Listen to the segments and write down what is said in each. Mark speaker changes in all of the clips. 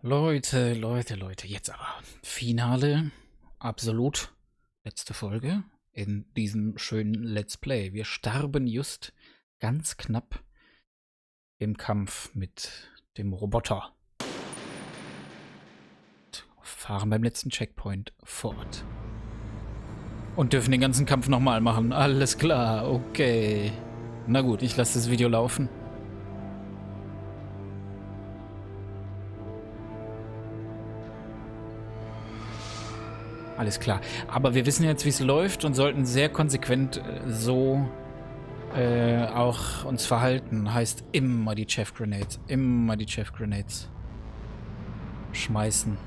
Speaker 1: Leute, jetzt aber Finale, absolut letzte Folge in diesem schönen Let's Play. Wir starben just ganz knapp im Kampf mit dem Roboter. Fahren beim letzten Checkpoint fort. Und dürfen den ganzen Kampf nochmal machen. Alles klar, okay. Na gut, ich lasse das Video laufen. Alles klar. Aber wir wissen jetzt, wie es läuft und sollten sehr konsequent so auch uns verhalten. Heißt immer die Chef Grenades. Immer die Chef Grenades schmeißen.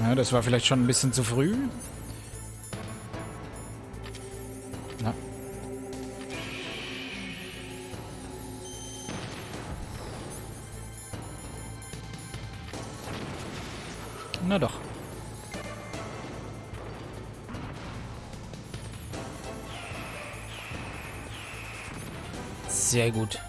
Speaker 1: Ja, das war vielleicht schon ein bisschen zu früh. Na. Na doch. Sehr gut.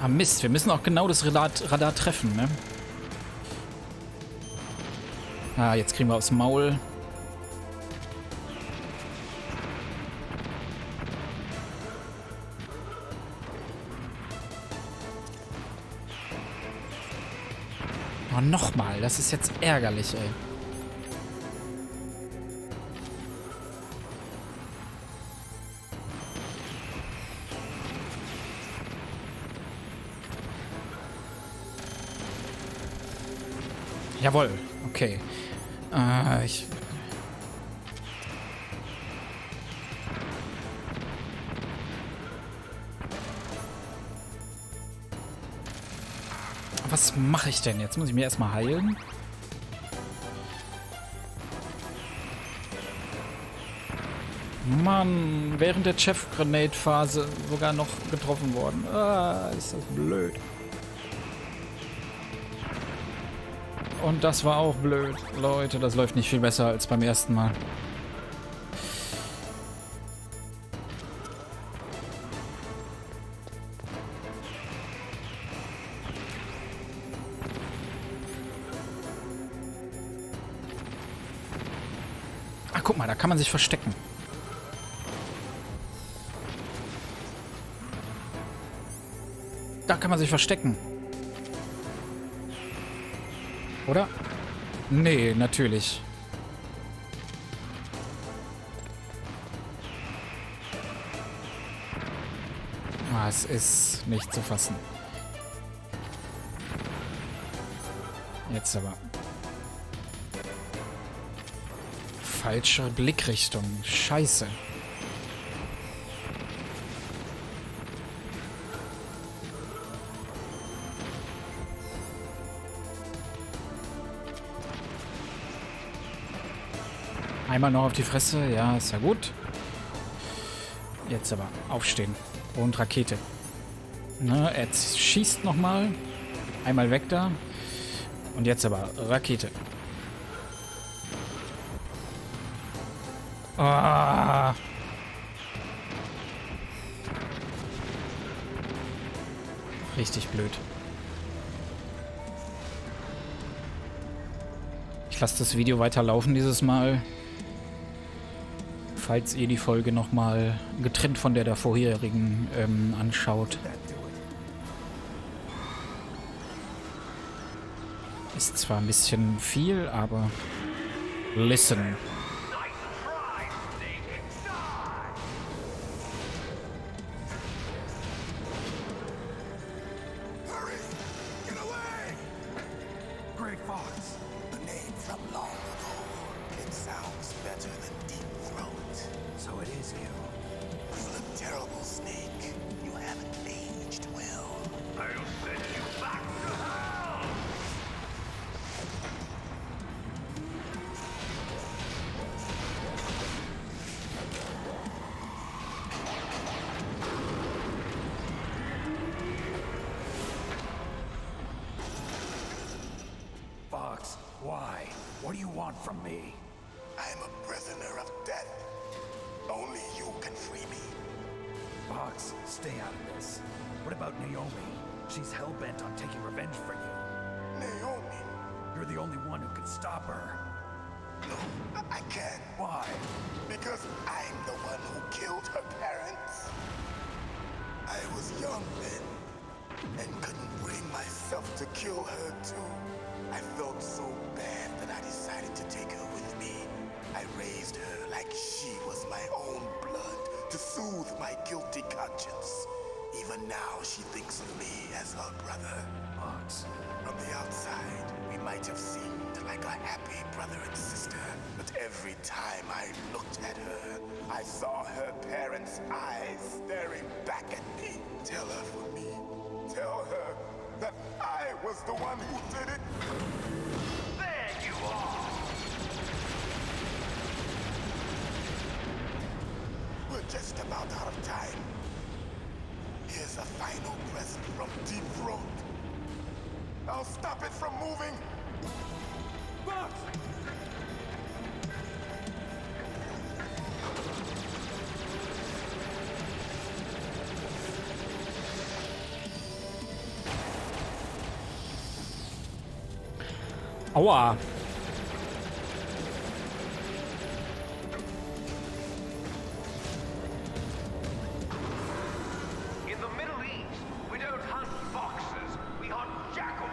Speaker 1: Ah Mist, wir müssen auch genau das Radar treffen, ne? Ah, jetzt kriegen wir aufs Maul. Oh, nochmal, das ist jetzt ärgerlich, ey. Jawohl, okay. Was mache ich denn? Jetzt muss ich mir erstmal heilen. Mann, während der Chef-Grenade-Phase sogar noch getroffen worden. Ah, ist das blöd. Und das war auch blöd. Leute, das läuft nicht viel besser als beim ersten Mal. Ach, guck mal, da kann man sich verstecken. Da kann man sich verstecken. Oder? Nee, natürlich. Ah, es ist nicht zu fassen. Jetzt aber. Falsche Blickrichtung. Scheiße. Einmal noch auf die Fresse. Ja, ist ja gut. Jetzt aber aufstehen. Und Rakete. Na, er schießt nochmal. Einmal weg da. Und jetzt aber Rakete. Ah. Richtig blöd. Ich lasse das Video weiterlaufen dieses Mal. Falls ihr die Folge nochmal getrennt von der vorherigen anschaut. Ist zwar ein bisschen viel, aber listen.
Speaker 2: do you want from me?
Speaker 3: I'm a prisoner of death. Only you can free me.
Speaker 2: Fox, stay out of this. What about Naomi? She's hell-bent on taking revenge for you.
Speaker 3: Naomi?
Speaker 2: You're the only one who can stop her.
Speaker 3: No, I can't.
Speaker 2: Why?
Speaker 3: Because I'm the one who killed her parents. I was young then, and couldn't bring myself to kill her too. I felt so bad that I decided to take her with me. I raised her like she was my own blood to soothe my guilty conscience. Even now, she thinks of me as her brother.
Speaker 2: Fox.
Speaker 3: From the outside, we might have seemed like a happy brother and sister, but every time I looked at her, I saw her parents' eyes staring back at me. Tell her for me. Tell her that I was the one who did it.
Speaker 4: There you are!
Speaker 3: We're just about out of time. Here's a final present from Deep Throat. I'll stop it from moving.
Speaker 2: Fox!
Speaker 1: Aua.
Speaker 4: In the Middle East, we don't hunt foxes, we hunt jackals.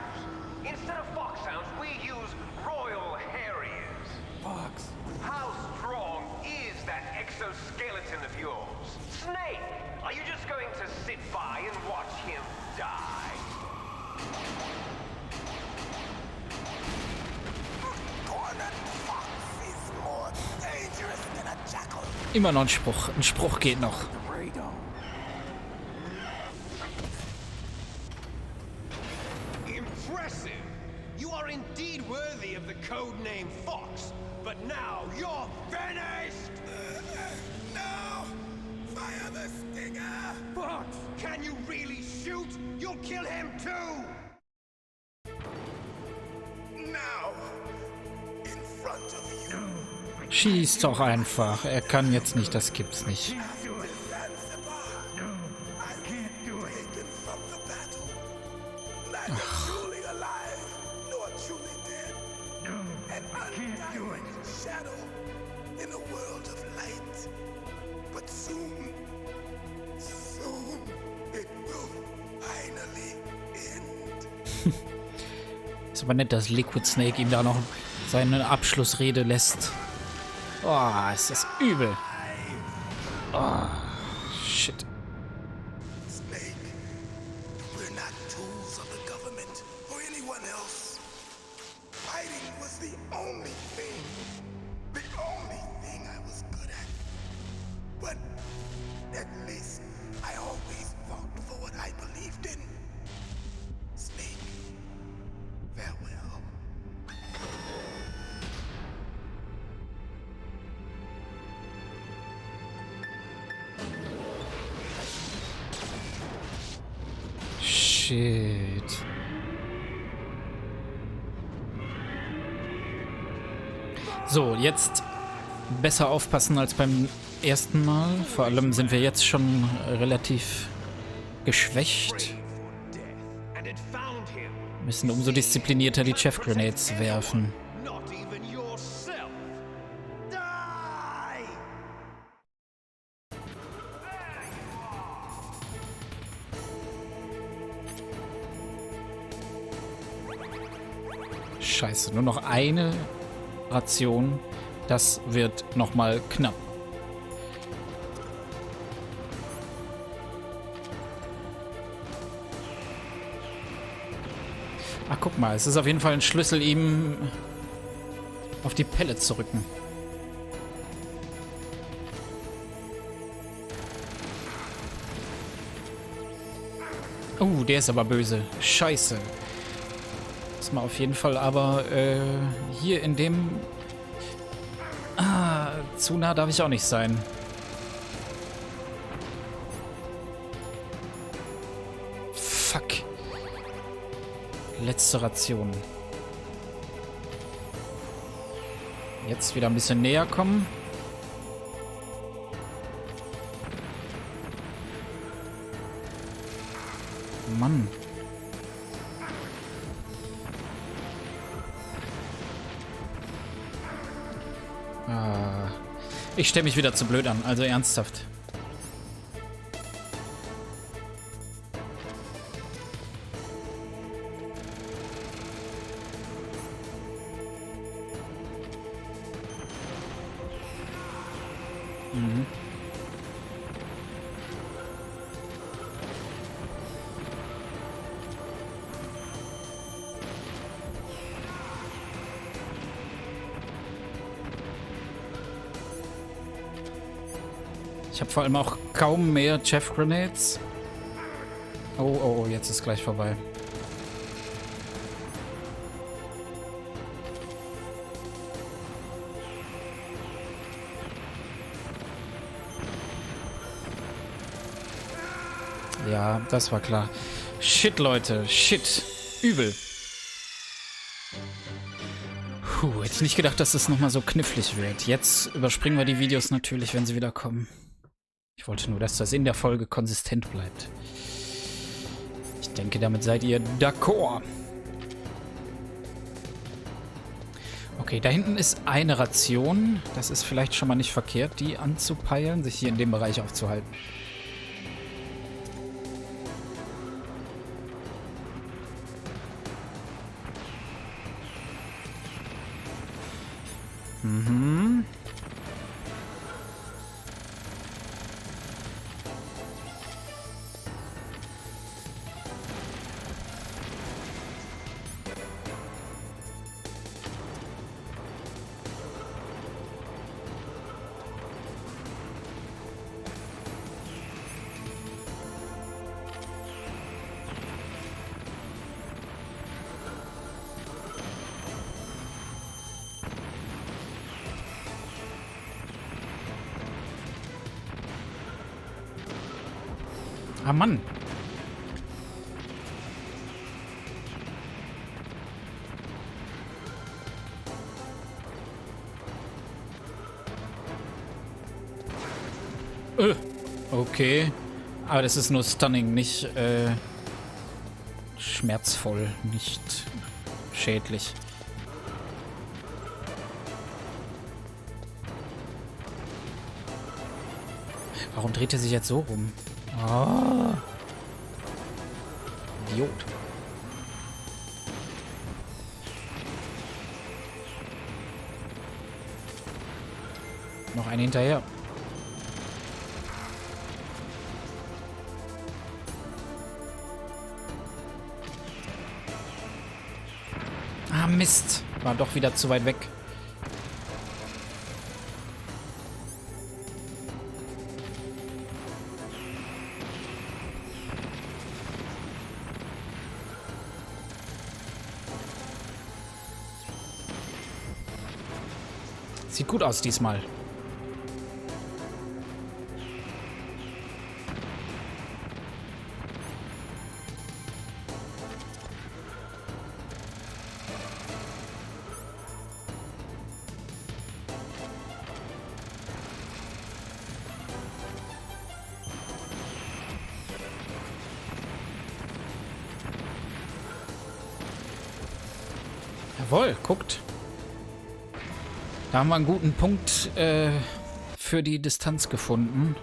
Speaker 4: Instead of foxhounds, we use royal harriers.
Speaker 2: Fox!
Speaker 4: How strong is that exoskeleton of yours? Snake, are you just going to sit by and watch him die?
Speaker 3: Cornered fox is more dangerous than a jackal.
Speaker 1: Immer noch ein Spruch. Ein Spruch geht noch.
Speaker 2: Radon.
Speaker 4: Impressive! You are indeed worthy of the code name Fox, but now you're finished!
Speaker 3: No! Fire the stinger!
Speaker 4: Fox! Can you really shoot? You'll kill him too!
Speaker 3: Now! In front of you.
Speaker 1: Schieß doch einfach. Er kann jetzt nicht, das gibt's nicht.
Speaker 3: Taken from the battle. Neither truly alive, nor truly dead. An undying shadow in a world of light. But soon, soon, it will finally end.
Speaker 1: Ist aber nett, dass Liquid Snake ihm da noch seine Abschlussrede lässt. Oh, ist das übel. Oh, shit.
Speaker 3: Snake, we're not tools of the government or anyone else. Fighting was the only thing I was good at. But at least I always fought for what I believed in. Snake, farewell.
Speaker 1: Shit. So, jetzt besser aufpassen als beim ersten Mal. Vor allem sind wir jetzt schon relativ geschwächt.
Speaker 4: And it found him.
Speaker 1: Müssen umso disziplinierter die Chef Grenades werfen.
Speaker 4: Not even yourself. Die!
Speaker 1: Scheiße, nur noch eine Ration. Das wird nochmal knapp. Ach, guck mal, es ist auf jeden Fall ein Schlüssel, ihm auf die Pelle zu rücken. Oh, der ist aber böse. Scheiße. Ist mal auf jeden Fall aber hier in dem... Ah, zu nah darf ich auch nicht sein. Fuck. Letzte Ration. Jetzt wieder ein bisschen näher kommen. Mann. Ich stelle mich wieder zu blöd an, also ernsthaft. Mhm. Ich habe vor allem auch kaum mehr Chef Grenades. Oh, jetzt ist gleich vorbei. Ja, das war klar. Shit, Leute. Shit. Übel. Puh, hätte ich nicht gedacht, dass das nochmal so knifflig wird. Jetzt überspringen wir die Videos natürlich, wenn sie wieder kommen. Ich wollte nur, dass das in der Folge konsistent bleibt. Ich denke, damit seid ihr d'accord. Okay, da hinten ist eine Ration. Das ist vielleicht schon mal nicht verkehrt, die anzupeilen, sich hier in dem Bereich aufzuhalten. Mhm. Ah, Mann. Okay. Aber das ist nur stunning, nicht schmerzvoll, nicht schädlich. Warum dreht er sich jetzt so rum? Oh. Idiot. Noch ein hinterher. Ah, Mist. War doch wieder zu weit weg. Sieht gut aus diesmal. Jawohl, guckt. Da haben wir einen guten Punkt für die Distanz gefunden.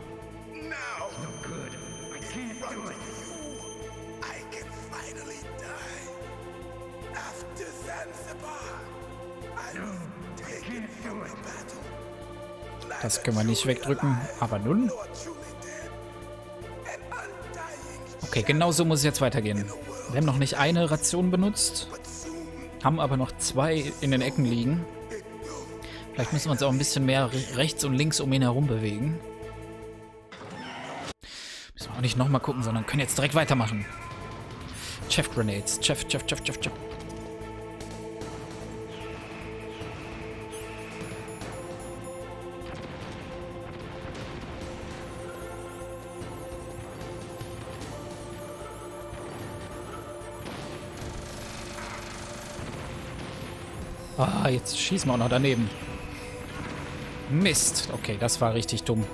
Speaker 1: Das können wir nicht wegdrücken. Aber nun? Okay, genau so muss es jetzt weitergehen. Wir haben noch nicht eine Ration benutzt. Haben aber noch 2 in den Ecken liegen. Vielleicht müssen wir uns auch ein bisschen mehr rechts und links um ihn herum bewegen. Müssen wir auch nicht nochmal gucken, sondern können jetzt direkt weitermachen. Chef Grenades. Chef. Ah, jetzt schießen wir auch noch daneben. Mist. Okay, das war richtig dumm.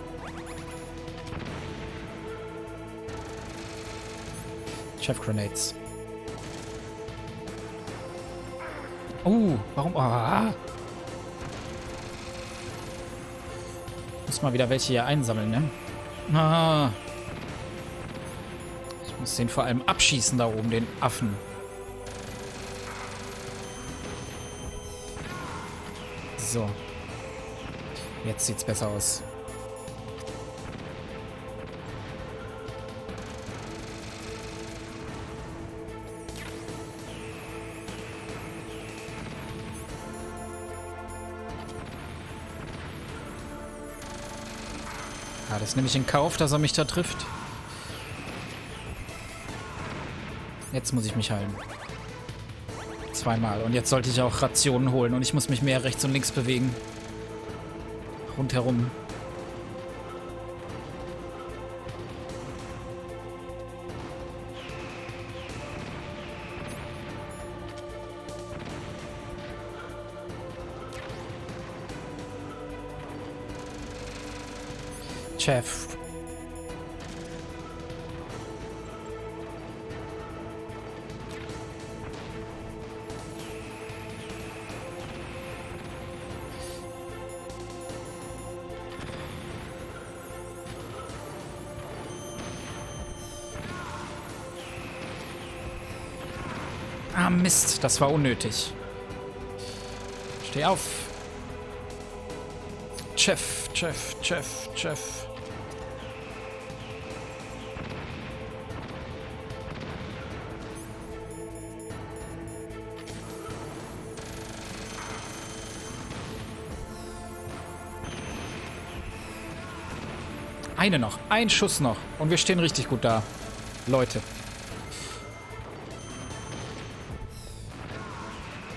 Speaker 1: Chef Grenades. Warum? Muss mal wieder welche hier einsammeln, ne? Ich muss den vor allem abschießen da oben, den Affen. So. Jetzt sieht's besser aus. Ja, das nehme ich in Kauf, dass er mich da trifft. Jetzt muss ich mich heilen. Zweimal. Und jetzt sollte ich auch Rationen holen. Und ich muss mich mehr rechts und links bewegen. Rundherum. Chef. Ah, Mist, das war unnötig. Steh auf. Chef. Eine noch, ein Schuss noch. Und wir stehen richtig gut da. Leute.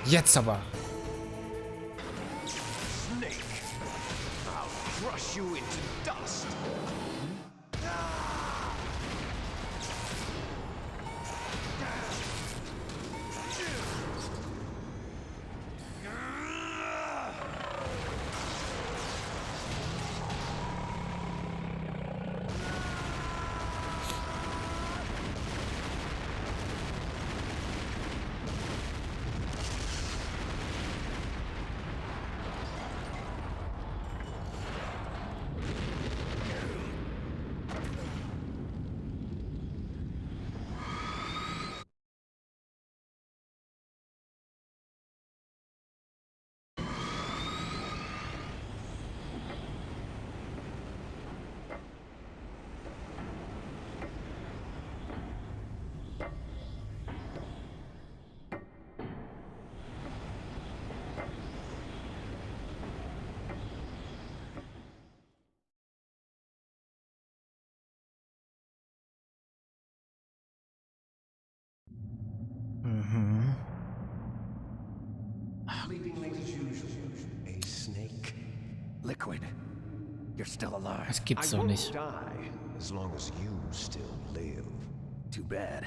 Speaker 1: Jetzt aber.
Speaker 4: Snake, I'll crush you into dust.
Speaker 2: Sleeping late as usual. A snake. Liquid. You're still alive.
Speaker 1: Das gibt's
Speaker 4: I
Speaker 1: doch
Speaker 4: won't
Speaker 1: nicht.
Speaker 4: die as long as you still live.
Speaker 2: Too bad.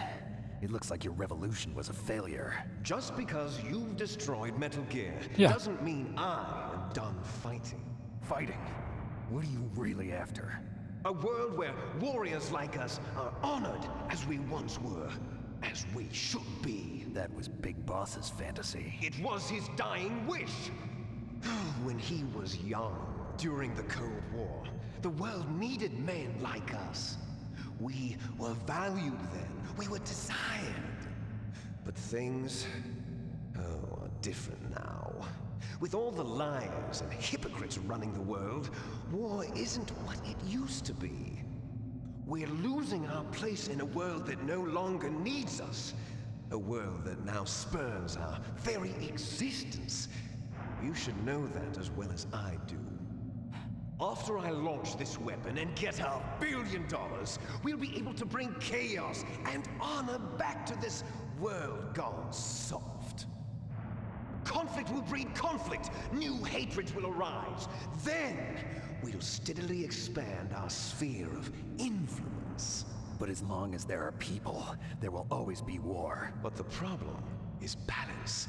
Speaker 2: It looks like your revolution was a failure.
Speaker 4: Just because you've destroyed Metal Gear
Speaker 1: Yeah.
Speaker 4: doesn't mean I am done fighting.
Speaker 2: Fighting? What are you really after?
Speaker 4: A world where warriors like us are honored as we once were, as we should be.
Speaker 2: That was Big Boss's fantasy.
Speaker 4: It was his dying wish. When he was young, during the Cold War, the world needed men like us. We were valued then. We were desired. But things, are different now. With all the liars and hypocrites running the world, war isn't what it used to be. We're losing our place in a world that no longer needs us. A world that now spurns our very existence. You should know that as well as I do. After I launch this weapon and get our $1 billion, we'll be able to bring chaos and honor back to this world gone soft. Conflict will breed conflict. New hatreds will arise. Then we'll steadily expand our sphere of influence.
Speaker 2: But as long as there are people, there will always be war.
Speaker 4: But the problem is balance.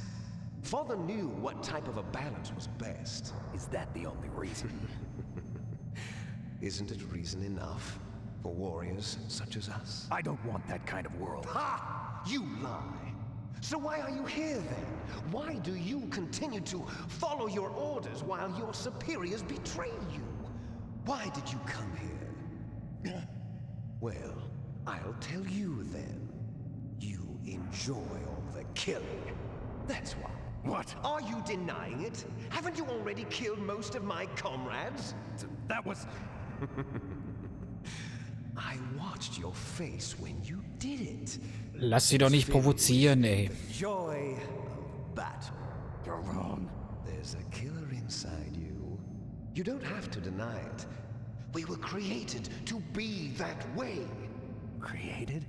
Speaker 4: Father knew what type of a balance was best.
Speaker 2: Is that the only reason?
Speaker 4: Isn't it reason enough for warriors such as us?
Speaker 2: I don't want that kind of world.
Speaker 4: Ha! You lie! So why are you here then? Why do you continue to follow your orders while your superiors betray you? Why did you come here? Well, I'll tell you then. You enjoy all the killing. That's why.
Speaker 2: What?
Speaker 4: Are you denying it? Haven't you already killed most of my comrades?
Speaker 2: That was...
Speaker 4: I watched your face when you did it.
Speaker 1: Lass sie doch nicht provozieren, ey.
Speaker 4: The joy of battle.
Speaker 2: You're wrong.
Speaker 4: There's a killer inside you. You don't have to deny it. We were created to be that way.
Speaker 2: Created?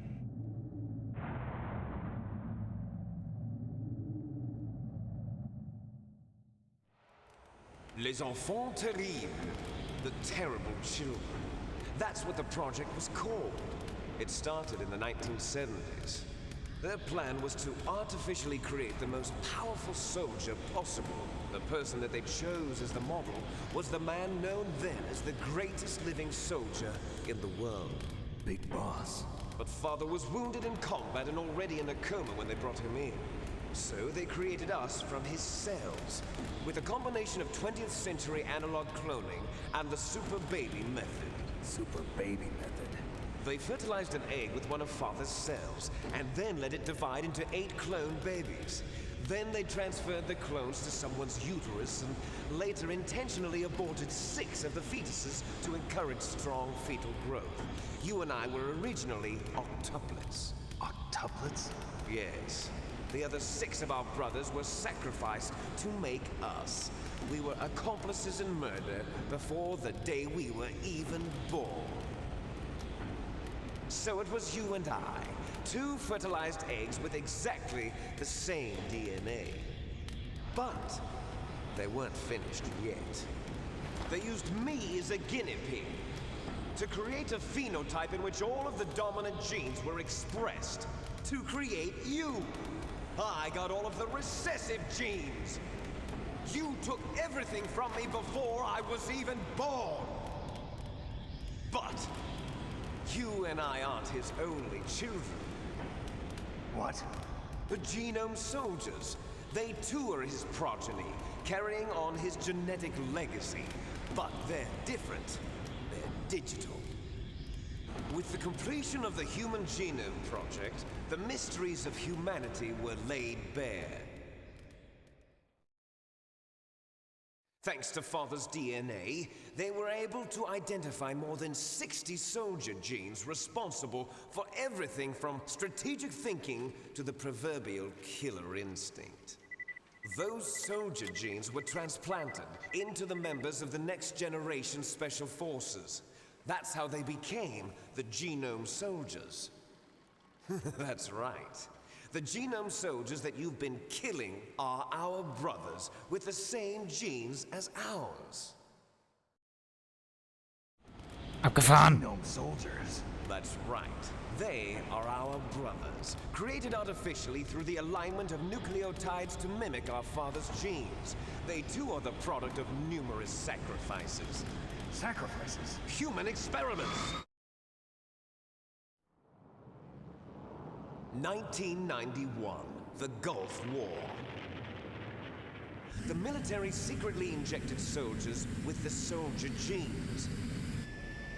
Speaker 4: Les enfants terribles. The terrible children. That's what the project was called. It started in the 1970s. Their plan was to artificially create the most powerful soldier possible. The person that they chose as the model was the man known then as the greatest living soldier in the world.
Speaker 2: Big boss.
Speaker 4: But Father was wounded in combat and already in a coma when they brought him in. So they created us from his cells, with a combination of 20th century analog cloning and the super baby method.
Speaker 2: Super baby method.
Speaker 4: They fertilized an egg with one of Father's cells, and then let it divide into 8 clone babies. Then they transferred the clones to someone's uterus, and later intentionally aborted 6 of the fetuses to encourage strong fetal growth. You and I were originally octuplets.
Speaker 2: Octuplets?
Speaker 4: Yes. The other 6 of our brothers were sacrificed to make us. We were accomplices in murder before the day we were even born. So it was you and I, 2 fertilized eggs with exactly the same DNA. But they weren't finished yet. They used me as a guinea pig to create a phenotype in which all of the dominant genes were expressed. To create you. I got all of the recessive genes. You took everything from me before I was even born. But you and I aren't his only children.
Speaker 2: What?
Speaker 4: The genome soldiers. They too are his progeny, carrying on his genetic legacy. But they're different. They're digital. With the completion of the Human Genome Project, the mysteries of humanity were laid bare. Thanks to Father's DNA, they were able to identify more than 60 soldier genes responsible for everything from strategic thinking to the proverbial killer instinct. Those soldier genes were transplanted into the members of the next generation special forces. That's how they became the genome soldiers. That's right. The genome soldiers that you've been killing are our brothers with the same genes as ours.
Speaker 1: Abgefahren.
Speaker 2: Genome soldiers.
Speaker 4: That's right. They are our brothers, created artificially through the alignment of nucleotides to mimic our father's genes. They too are the product of numerous sacrifices.
Speaker 2: Sacrifices?
Speaker 4: Human experiments! 1991, the Gulf War. The military secretly injected soldiers with the soldier genes.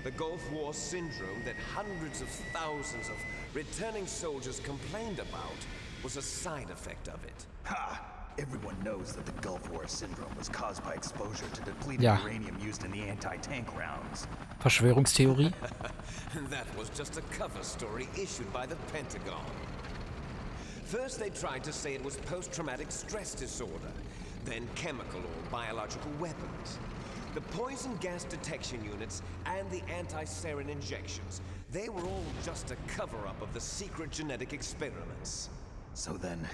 Speaker 4: The Gulf War syndrome that hundreds of thousands of returning soldiers complained about was a side effect of it.
Speaker 2: Ha! Everyone knows that the Gulf War syndrome was caused by exposure to depleted
Speaker 1: Ja.
Speaker 2: uranium used in the anti-tank rounds.
Speaker 1: Verschwörungstheorie.
Speaker 4: That was just a cover story issued by the Pentagon. First they tried to say it was post-traumatic stress disorder, then chemical or biological weapons. The poison gas detection units and the anti-sarin injections, they were all just a cover-up of the secret genetic experiments.
Speaker 2: So then,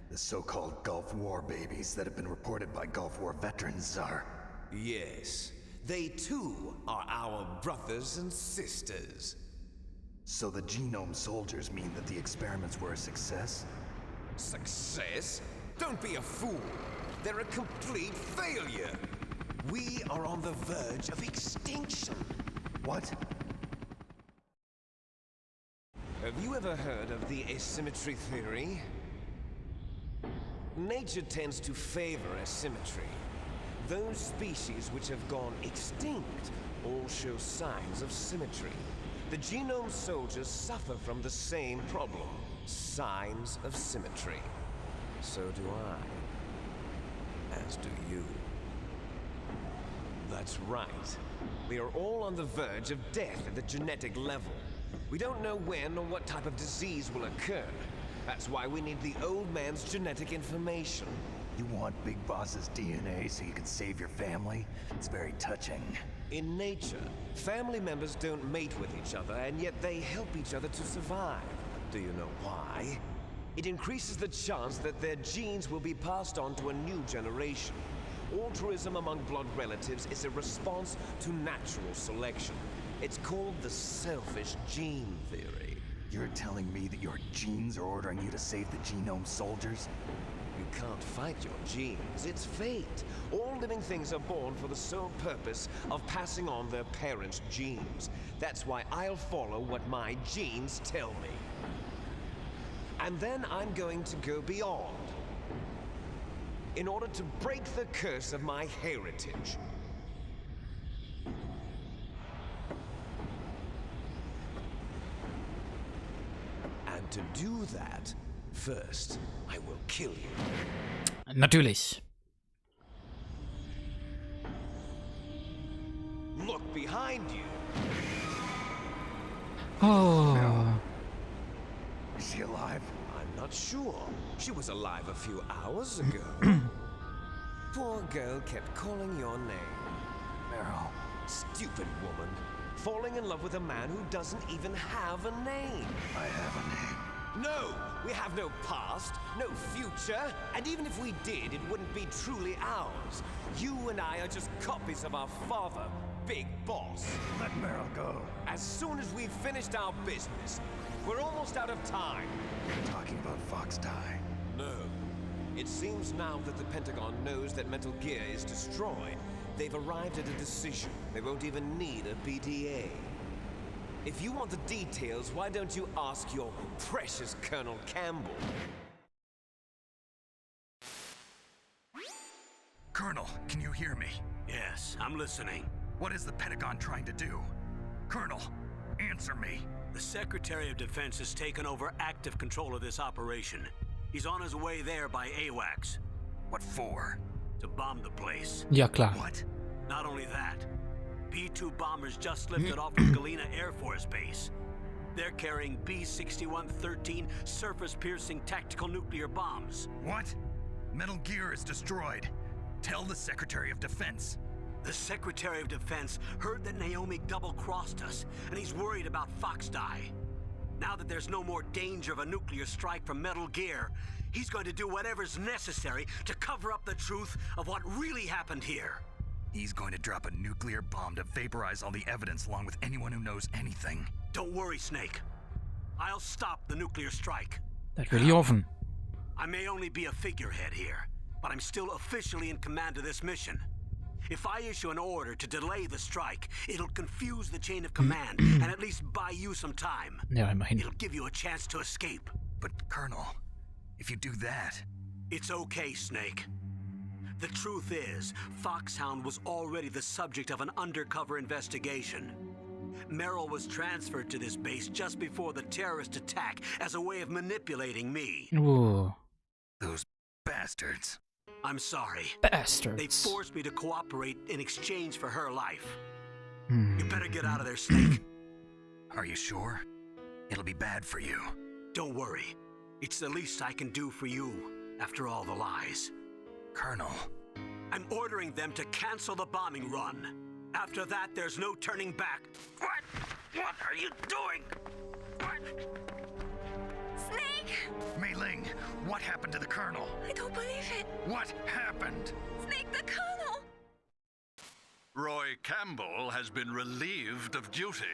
Speaker 2: the so-called Gulf War babies that have been reported by Gulf War veterans are...
Speaker 4: Yes, they too are our brothers and sisters.
Speaker 2: So the genome soldiers mean that the experiments were a success?
Speaker 4: Success? Don't be a fool. They're a complete failure. We are on the verge of extinction.
Speaker 2: What?
Speaker 4: Have you ever heard of the asymmetry theory? Nature tends to favor asymmetry. Those species which have gone extinct all show signs of symmetry. The genome soldiers suffer from the same problem, signs of symmetry. So do I. As do you. That's right. We are all on the verge of death at the genetic level. We don't know when or what type of disease will occur. That's why we need the old man's genetic information.
Speaker 2: You want Big Boss's DNA so you can save your family? It's very touching.
Speaker 4: In nature, family members don't mate with each other, and yet they help each other to survive. Do you know why? It increases the chance that their genes will be passed on to a new generation. Altruism among blood relatives is a response to natural selection. It's called the selfish gene theory.
Speaker 2: You're telling me that your genes are ordering you to save the genome soldiers?
Speaker 4: You can't fight your genes. It's fate. All living things are born for the sole purpose of passing on their parents' genes. That's why I'll follow what my genes tell me. And then I'm going to go beyond. In order to break the curse of my heritage. And to do that, first, I will kill you.
Speaker 1: Natürlich.
Speaker 4: Look behind you.
Speaker 1: Oh.
Speaker 2: Is she alive?
Speaker 4: I'm not sure. She was alive a few hours ago. Poor girl kept calling your name.
Speaker 2: Meryl.
Speaker 4: Stupid woman. Falling in love with a man who doesn't even have a name.
Speaker 2: I have a name.
Speaker 4: No! We have no past, no future, and even if we did, it wouldn't be truly ours. You and I are just copies of our father, Big Boss.
Speaker 2: Let Meryl go.
Speaker 4: As soon as we've finished our business, we're almost out of time.
Speaker 2: You're talking about Fox Die.
Speaker 4: No. It seems now that the Pentagon knows that Metal Gear is destroyed. They've arrived at a decision. They won't even need a BDA. If you want the details, why don't you ask your precious Colonel Campbell?
Speaker 2: Colonel, can you hear me?
Speaker 5: Yes, I'm listening.
Speaker 2: What is the Pentagon trying to do? Colonel, answer me.
Speaker 5: The Secretary of Defense has taken over active control of this operation. He's on his way there by AWACS.
Speaker 2: What for?
Speaker 5: To bomb the place.
Speaker 1: Ja, klar.
Speaker 2: What?
Speaker 5: Not only that, B-2 bombers just lifted off from Galena Air Force Base. They're carrying B-6113 surface-piercing tactical nuclear bombs.
Speaker 2: What? Metal Gear is destroyed. Tell the Secretary of Defense.
Speaker 5: The Secretary of Defense heard that Naomi double-crossed us, and he's worried about Fox Die. Now that there's no more danger of a nuclear strike from Metal Gear, he's going to do whatever's necessary to cover up the truth of what really happened here.
Speaker 2: He's going to drop a nuclear bomb to vaporize all the evidence along with anyone who knows anything.
Speaker 5: Don't worry, Snake. I'll stop the nuclear strike.
Speaker 1: Das will ich hoffen.
Speaker 5: I may only be a figurehead here, but I'm still officially in command of this mission. If I issue an order to delay the strike, it'll confuse the chain of command and at least buy you some time.
Speaker 1: Ja, immerhin.
Speaker 5: It'll give you a chance to escape.
Speaker 2: But, Colonel, if you do that...
Speaker 5: It's okay, Snake. The truth is, Foxhound was already the subject of an undercover investigation. Meryl was transferred to this base just before the terrorist attack as a way of manipulating me.
Speaker 1: Oh.
Speaker 2: Those bastards.
Speaker 5: I'm sorry.
Speaker 1: Bastards.
Speaker 5: They forced me to cooperate in exchange for her life. You better get out of there, Snake.
Speaker 2: Are you sure? It'll be bad for you.
Speaker 5: Don't worry. It's the least I can do for you after all the lies.
Speaker 2: Colonel.
Speaker 5: I'm ordering them to cancel the bombing run. After that, there's no turning back. What? What are you doing? What?
Speaker 6: Snake!
Speaker 2: Mei Ling, what happened to the Colonel?
Speaker 6: I don't believe it.
Speaker 2: What happened?
Speaker 6: Snake the Colonel!
Speaker 7: Roy Campbell has been relieved of duty.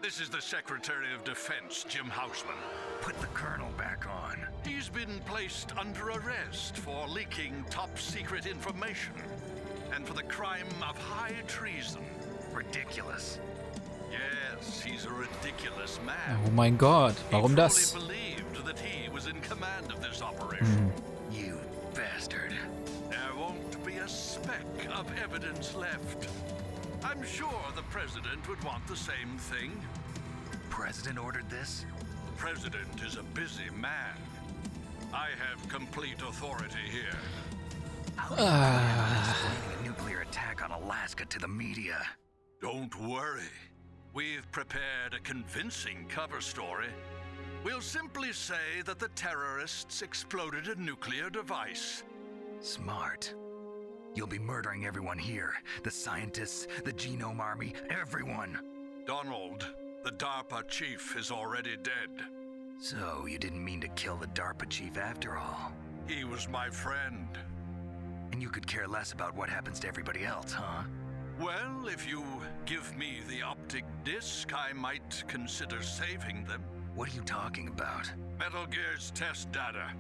Speaker 7: This is the Secretary of Defense, Jim Houseman.
Speaker 2: Put the colonel back on.
Speaker 7: He's been placed under arrest for leaking top-secret information and for the crime of high treason.
Speaker 2: Ridiculous.
Speaker 7: Yes, he's a ridiculous man.
Speaker 1: Oh mein Gott, warum
Speaker 7: He
Speaker 1: das?
Speaker 7: fully believed that he was in command of this operation.
Speaker 2: You bastard.
Speaker 7: There won't be a speck of evidence left. I'm sure the President would want the same thing.
Speaker 2: President ordered this?
Speaker 7: President is a busy man. I have complete authority here.
Speaker 2: Explaining a nuclear attack on Alaska to the media.
Speaker 7: Don't worry. We've prepared a convincing cover story. We'll simply say that the terrorists exploded a nuclear device.
Speaker 2: Smart. You'll be murdering everyone here. The scientists, the Genome Army, everyone.
Speaker 7: Donald, the DARPA chief, is already dead.
Speaker 2: So, you didn't mean to kill the DARPA chief after all.
Speaker 7: He was my friend.
Speaker 2: And you could care less about what happens to everybody else, huh?
Speaker 7: Well, if you give me the optic disc, I might consider saving them.
Speaker 2: What are you talking about?
Speaker 7: Metal Gear's test data.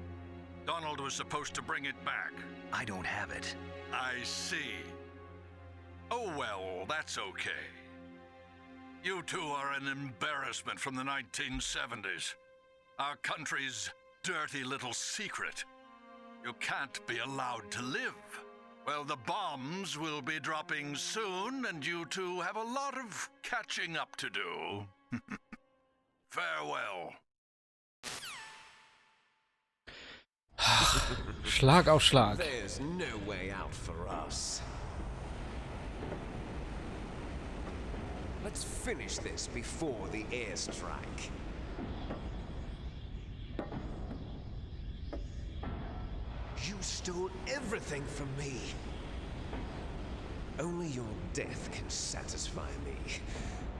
Speaker 7: Donald was supposed to bring it back.
Speaker 2: I don't have it.
Speaker 7: I see. Oh well, that's okay. You two are an embarrassment from the 1970s. Our country's dirty little secret. You can't be allowed to live. Well, the bombs will be dropping soon, and you two have a lot of catching up to do. Farewell.
Speaker 1: Schlag auf Schlag.
Speaker 4: There's no way out for us. Let's finish this before the airstrike. You stole everything from me. Only your death can satisfy me.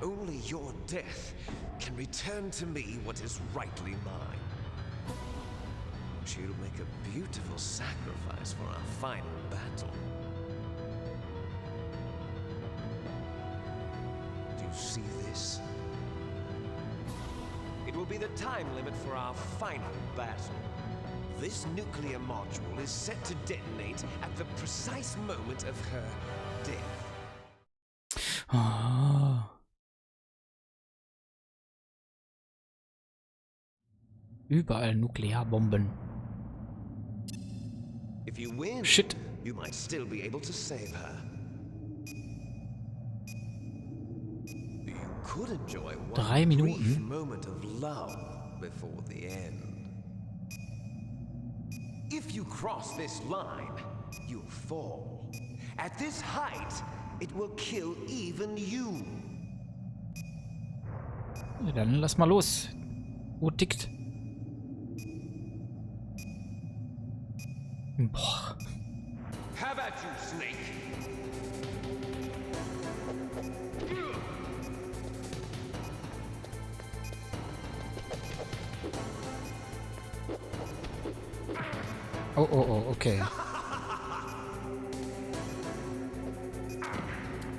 Speaker 4: Only your death can return to me what is rightly mine. She'll make a beautiful sacrifice for our final battle. Do you see this? It will be the time limit for our final battle. This nuclear module is set to detonate at the precise moment of her death.
Speaker 1: Ah. Überall Nuklearbomben.
Speaker 4: If you win,
Speaker 1: Shit.
Speaker 4: you might still be able to save her. You could enjoy one
Speaker 1: 3
Speaker 4: brief
Speaker 1: Minuten.
Speaker 4: moment of love before the end. If you cross this line, you'll fall. At this height, it will kill even you.
Speaker 1: Ja, dann lass mal los. Uhr tickt. Boah.
Speaker 4: How about you, Snake?
Speaker 1: Oh, oh, oh, okay.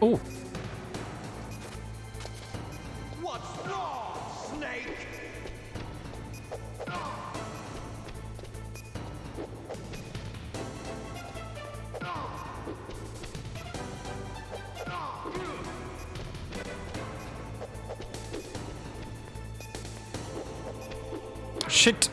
Speaker 1: Oh.
Speaker 4: What's wrong, Snake?
Speaker 1: Shit.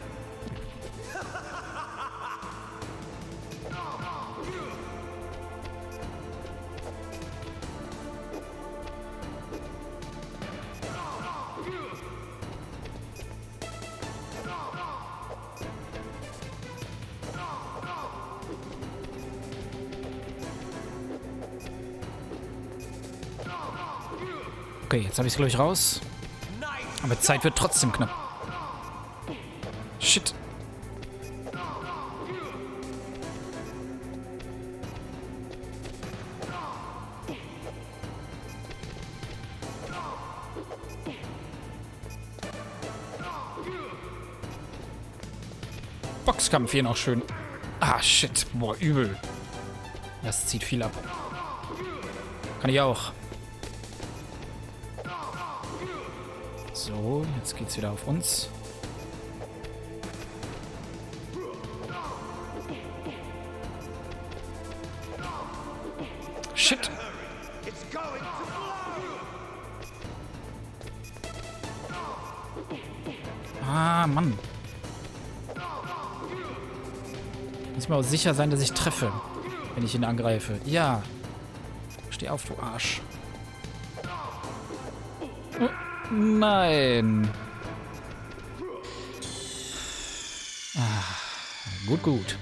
Speaker 1: Okay, jetzt habe ich es, glaube ich, raus. Aber Zeit wird trotzdem knapp. Shit. Boxkampf hier noch schön. Ah, shit. Boah, übel. Das zieht viel ab. Kann ich auch. So, jetzt geht's wieder auf uns. Shit! Ah, Mann. Muss mir auch sicher sein, dass ich treffe, wenn ich ihn angreife. Ja. Steh auf, du Arsch. Oh, nein. Ah, gut, gut.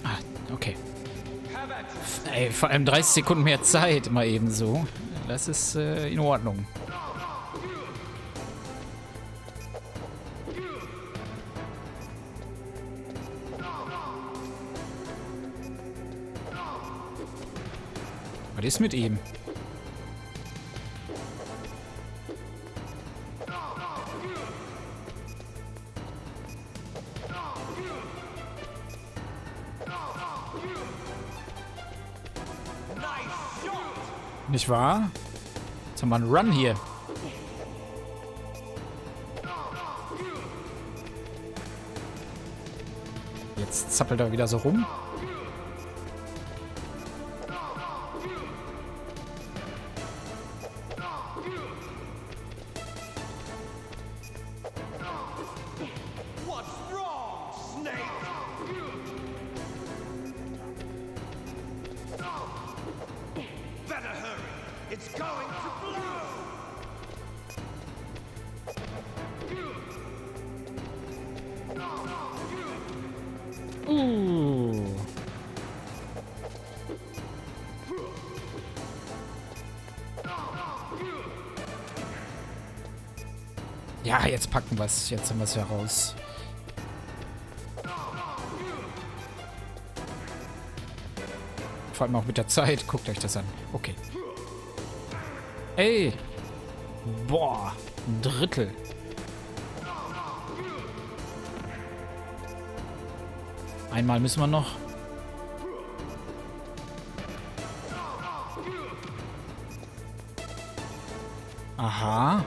Speaker 1: Ah, okay. Ey, vor allem 30 Sekunden mehr Zeit, mal eben so. Das ist in Ordnung. Was ist mit ihm? Nicht wahr? Jetzt haben wir einen Run hier. Jetzt zappelt er wieder so rum. Ja, jetzt packen wir es. Jetzt haben wir es heraus. Vor allem auch mit der Zeit. Guckt euch das an. Okay. Ey. Boah. Ein Drittel. Einmal müssen wir noch. Aha.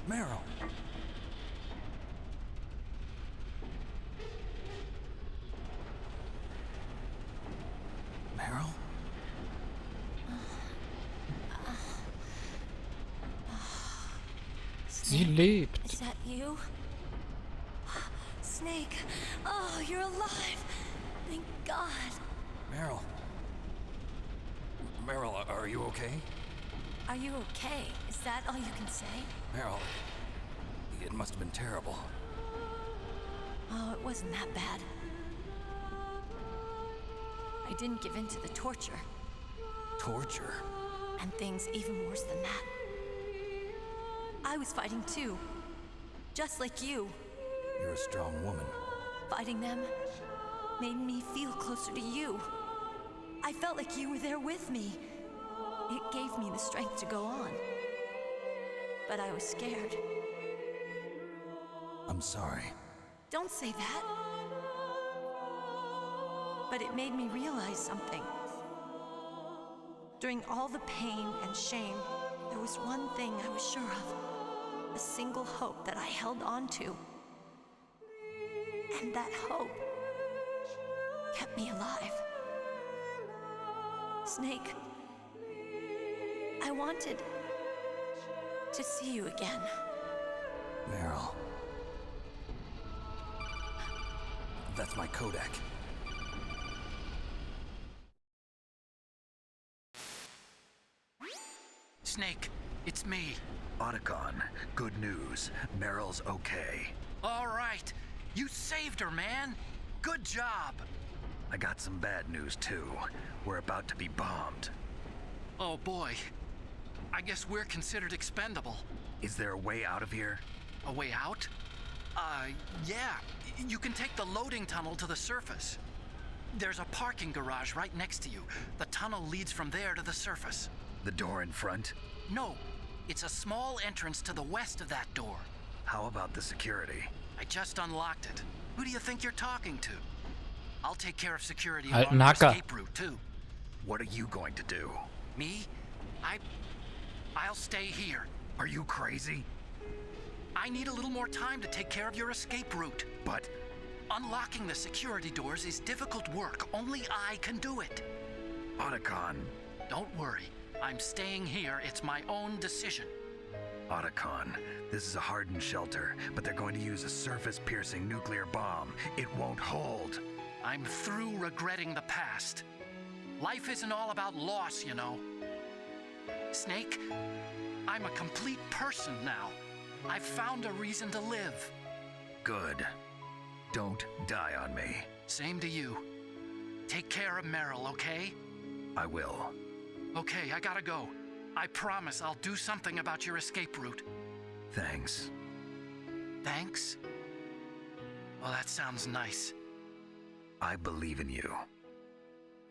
Speaker 2: Meryl. Meryl?
Speaker 1: Sie lebt.
Speaker 6: Is that you? Snake. Oh, you're alive. Thank God.
Speaker 2: Meryl. Meryl, are you okay?
Speaker 6: Are you okay? Is that all you can say?
Speaker 2: Meryl, it must have been terrible.
Speaker 6: Oh, it wasn't that bad. I didn't give in to the torture.
Speaker 2: Torture?
Speaker 6: And things even worse than that. I was fighting too. Just like you.
Speaker 2: You're a strong woman.
Speaker 6: Fighting them made me feel closer to you. I felt like you were there with me. It gave me the strength to go on. But I was scared.
Speaker 2: I'm sorry.
Speaker 6: Don't say that. But it made me realize something. During all the pain and shame, there was one thing I was sure of. A single hope that I held on to. And that hope kept me alive. Snake, I wanted to see you again.
Speaker 2: Meryl. That's my Kodak.
Speaker 8: Snake, it's me.
Speaker 2: Otacon, good news. Meryl's okay.
Speaker 8: All right. You saved her, man. Good job.
Speaker 2: I got some bad news, too. We're about to be bombed.
Speaker 8: Oh, boy. I guess we're considered expendable.
Speaker 2: Is there a way out of here?
Speaker 8: A way out? Yeah. You can take the loading tunnel to the surface. There's a parking garage right next to you. The tunnel leads from there to the surface.
Speaker 2: The door in front?
Speaker 8: No, it's a small entrance to the west of that door.
Speaker 2: How about the security?
Speaker 8: I just unlocked it. Who do you think you're talking to? I'll take care of security
Speaker 1: Alten
Speaker 8: along the
Speaker 1: Hacker.
Speaker 8: escape route, too.
Speaker 2: What are you going to do?
Speaker 8: Me? I'll stay here.
Speaker 2: Are you crazy?
Speaker 8: I need a little more time to take care of your escape route.
Speaker 2: But
Speaker 8: Unlocking the security doors is difficult work. Only I can do it.
Speaker 2: Otacon.
Speaker 8: Don't worry. I'm staying here. It's my own decision.
Speaker 2: Otacon, this is a hardened shelter, but they're going to use a surface-piercing nuclear bomb. It won't hold.
Speaker 8: I'm through regretting the past. Life isn't all about loss, you know. Snake, I'm a complete person now. I've found a reason to live.
Speaker 2: Good. Don't die on me.
Speaker 8: Same to you. Take care of Meryl, okay?
Speaker 2: I will.
Speaker 8: Okay, I gotta go. I promise I'll do something about your escape route.
Speaker 2: Thanks.
Speaker 8: Thanks? Well, that sounds nice.
Speaker 2: I believe in you.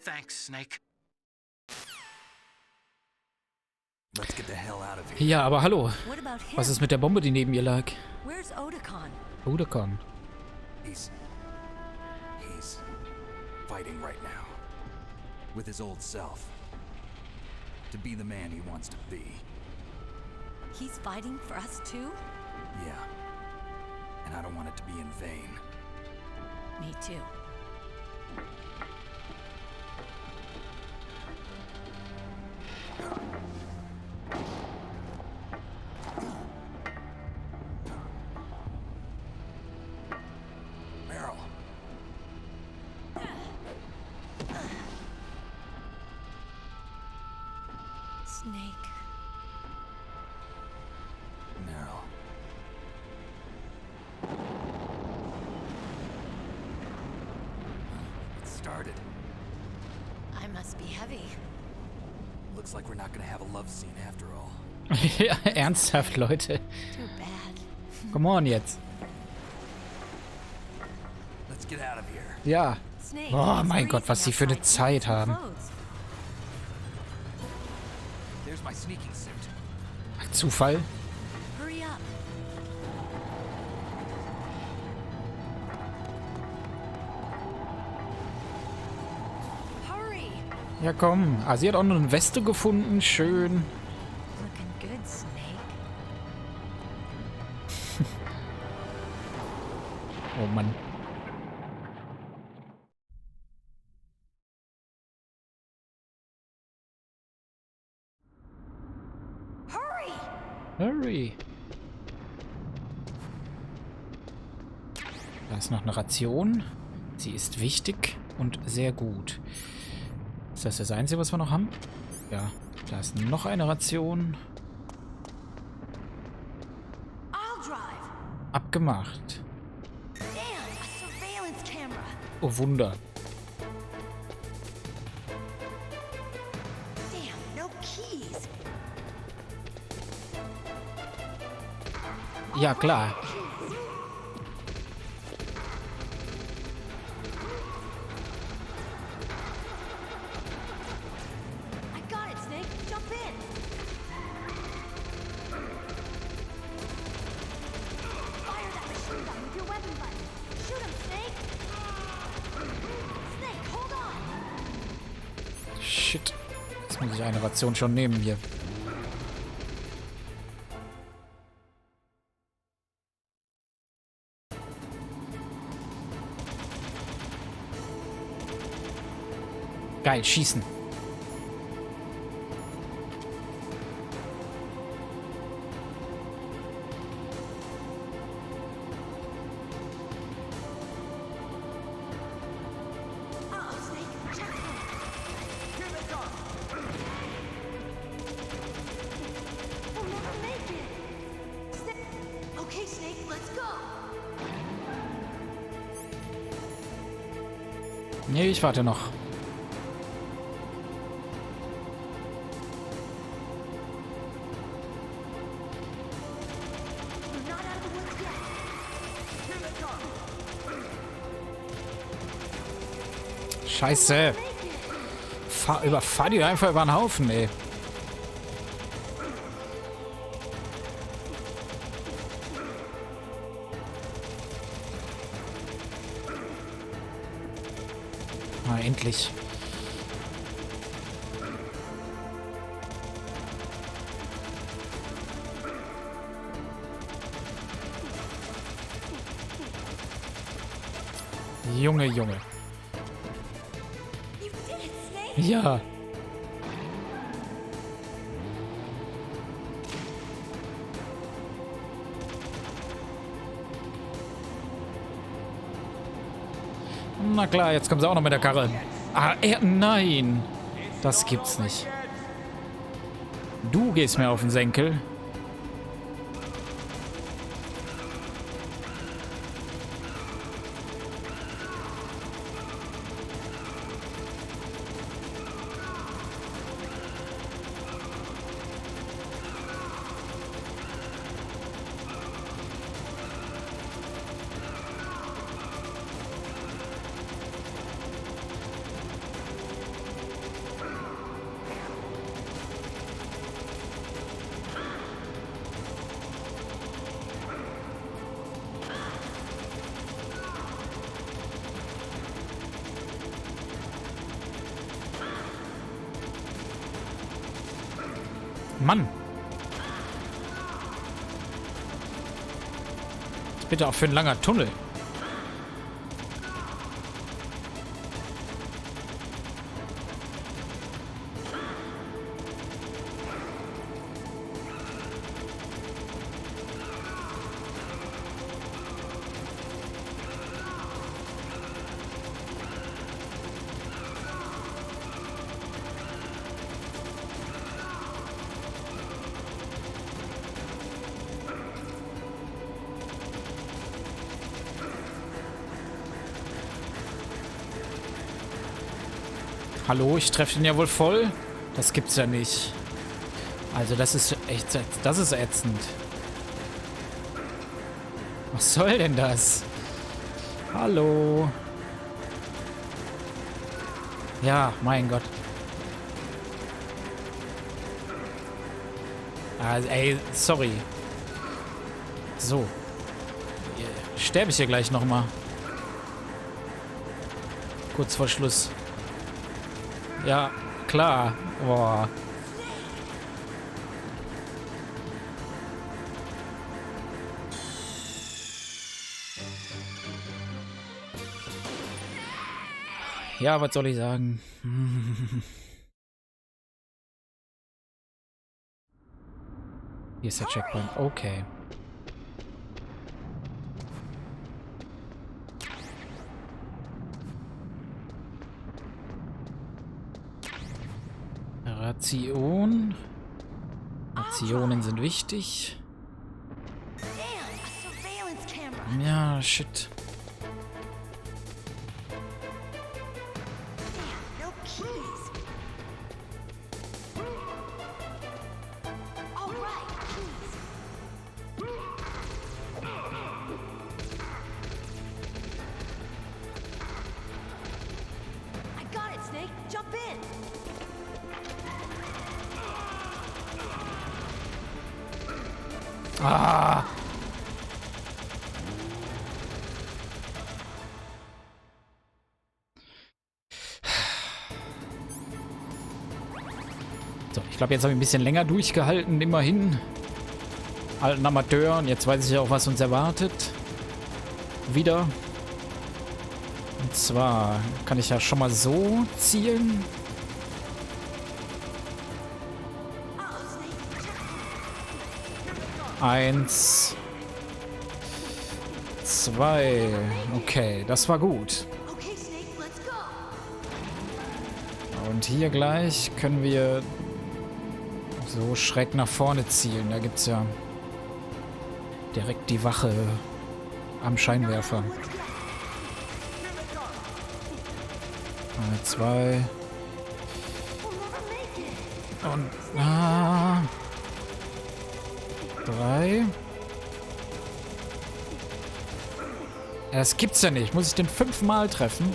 Speaker 8: Thanks, Snake.
Speaker 2: Let's get the hell out of here.
Speaker 1: Ja, aber hallo.
Speaker 6: What about him?
Speaker 1: Was ist mit der Bombe, die neben ihr lag?
Speaker 6: Where's Otacon?
Speaker 1: Otacon.
Speaker 2: He's fighting right now. With his old self. To be the man he wants to be.
Speaker 6: He's fighting for us too?
Speaker 2: Yeah. And I don't want it to be in vain.
Speaker 6: Me too.
Speaker 2: Meryl.
Speaker 6: Snake.
Speaker 2: Meryl. It started.
Speaker 6: I must be heavy.
Speaker 2: Looks like we're not gonna have a love scene after all.
Speaker 1: Ja, ernsthaft, Leute.
Speaker 6: Too bad.
Speaker 1: Come on jetzt.
Speaker 2: Let's get out of here.
Speaker 1: Ja.
Speaker 6: Snake,
Speaker 1: Oh
Speaker 6: it's
Speaker 1: mein Gott, was sie für eine
Speaker 6: freezing
Speaker 1: Zeit
Speaker 6: outside.
Speaker 1: haben.
Speaker 6: Clothes.
Speaker 2: There's my sneaking suit.
Speaker 1: Zufall.
Speaker 6: Hurry up. Hurry.
Speaker 1: Ja, komm. Ah, sie hat auch noch eine Weste gefunden. Schön.
Speaker 6: Looking good, Snake.
Speaker 1: Oh Mann.
Speaker 6: Hurry!
Speaker 1: Hurry. Da ist noch eine Ration. Sie ist wichtig und sehr gut. Ist das das Einzige, was wir noch haben? Ja, da ist noch eine Ration.
Speaker 6: I'll drive.
Speaker 1: Abgemacht.
Speaker 6: Damn, a surveillance camera.
Speaker 1: Oh Wunder.
Speaker 6: Damn, no keys.
Speaker 1: Ja, klar.
Speaker 6: I got it, Snake. Jump in. Fire that machine gun with your weapon button. Shoot him, Snake. Snake, hold on.
Speaker 1: Shit. Jetzt muss ich eine Ration schon nehmen hier. Geil, schießen.
Speaker 6: Uh-oh, Snake. Check it.
Speaker 2: Here they come.
Speaker 6: We'll never make it. Okay, Snake, let's go.
Speaker 1: Nee, ich warte noch.
Speaker 6: We're not out of the woods yet.
Speaker 1: Scheiße. Fahr die einfach über den Haufen, ey. Ah, endlich. Junge, Junge. Ja. Na klar, jetzt kommen sie auch noch mit der Karre. Ah, nein. Das gibt's nicht. Du gehst mir auf den Senkel. Mann. Bitte auch für ein langer Tunnel. Hallo, ich treffe den ja wohl voll? Das gibt's ja nicht. Also das ist echt, das ist ätzend. Was soll denn das? Hallo. Ja, mein Gott. Also, ey, sorry. So. Sterbe ich hier gleich nochmal. Kurz vor Schluss. Ja, klar. Boah. Ja, was soll ich sagen? Hier ist der Checkpoint. Okay. Rationen sind wichtig. Ja, shit. Ah. So, ich glaube, jetzt habe ich ein bisschen länger durchgehalten, immerhin. Alten Amateur, und jetzt weiß ich auch, was uns erwartet. Wieder. Und zwar kann ich ja schon mal so zielen. Eins. 2. Okay, das war gut. Und hier gleich können wir so schräg nach vorne zielen. Da gibt es ja direkt die Wache am Scheinwerfer. 2. Und 3. Das gibt's ja nicht. Muss ich den 5-mal treffen?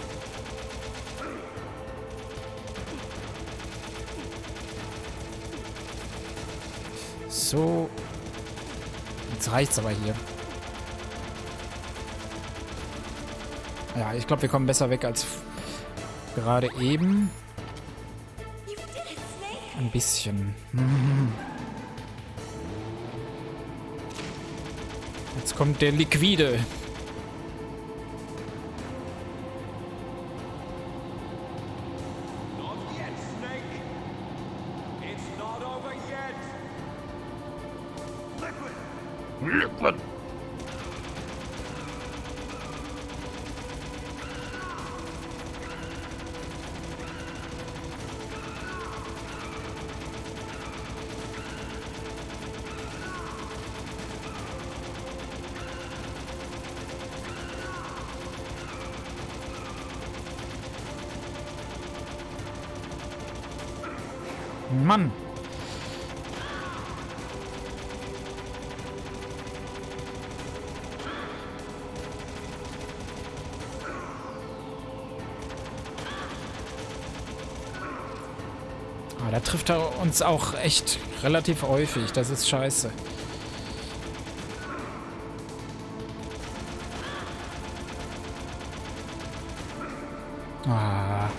Speaker 1: So. Jetzt reicht's aber hier. Ja, ich glaube, wir kommen besser weg als gerade eben.
Speaker 6: You did it, Snake!
Speaker 1: Ein bisschen. Jetzt kommt der Liquide.
Speaker 9: Not yet, Snake. It's not over yet.
Speaker 1: Liquid. Mann. Ah, da trifft er uns auch echt relativ häufig. Das ist scheiße. Ah.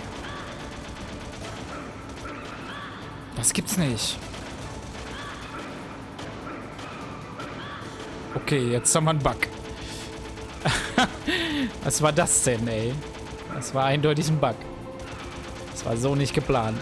Speaker 1: Das gibt's nicht. Okay, jetzt haben wir einen Bug. Was war das denn, ey? Das war eindeutig ein Bug. Das war so nicht geplant.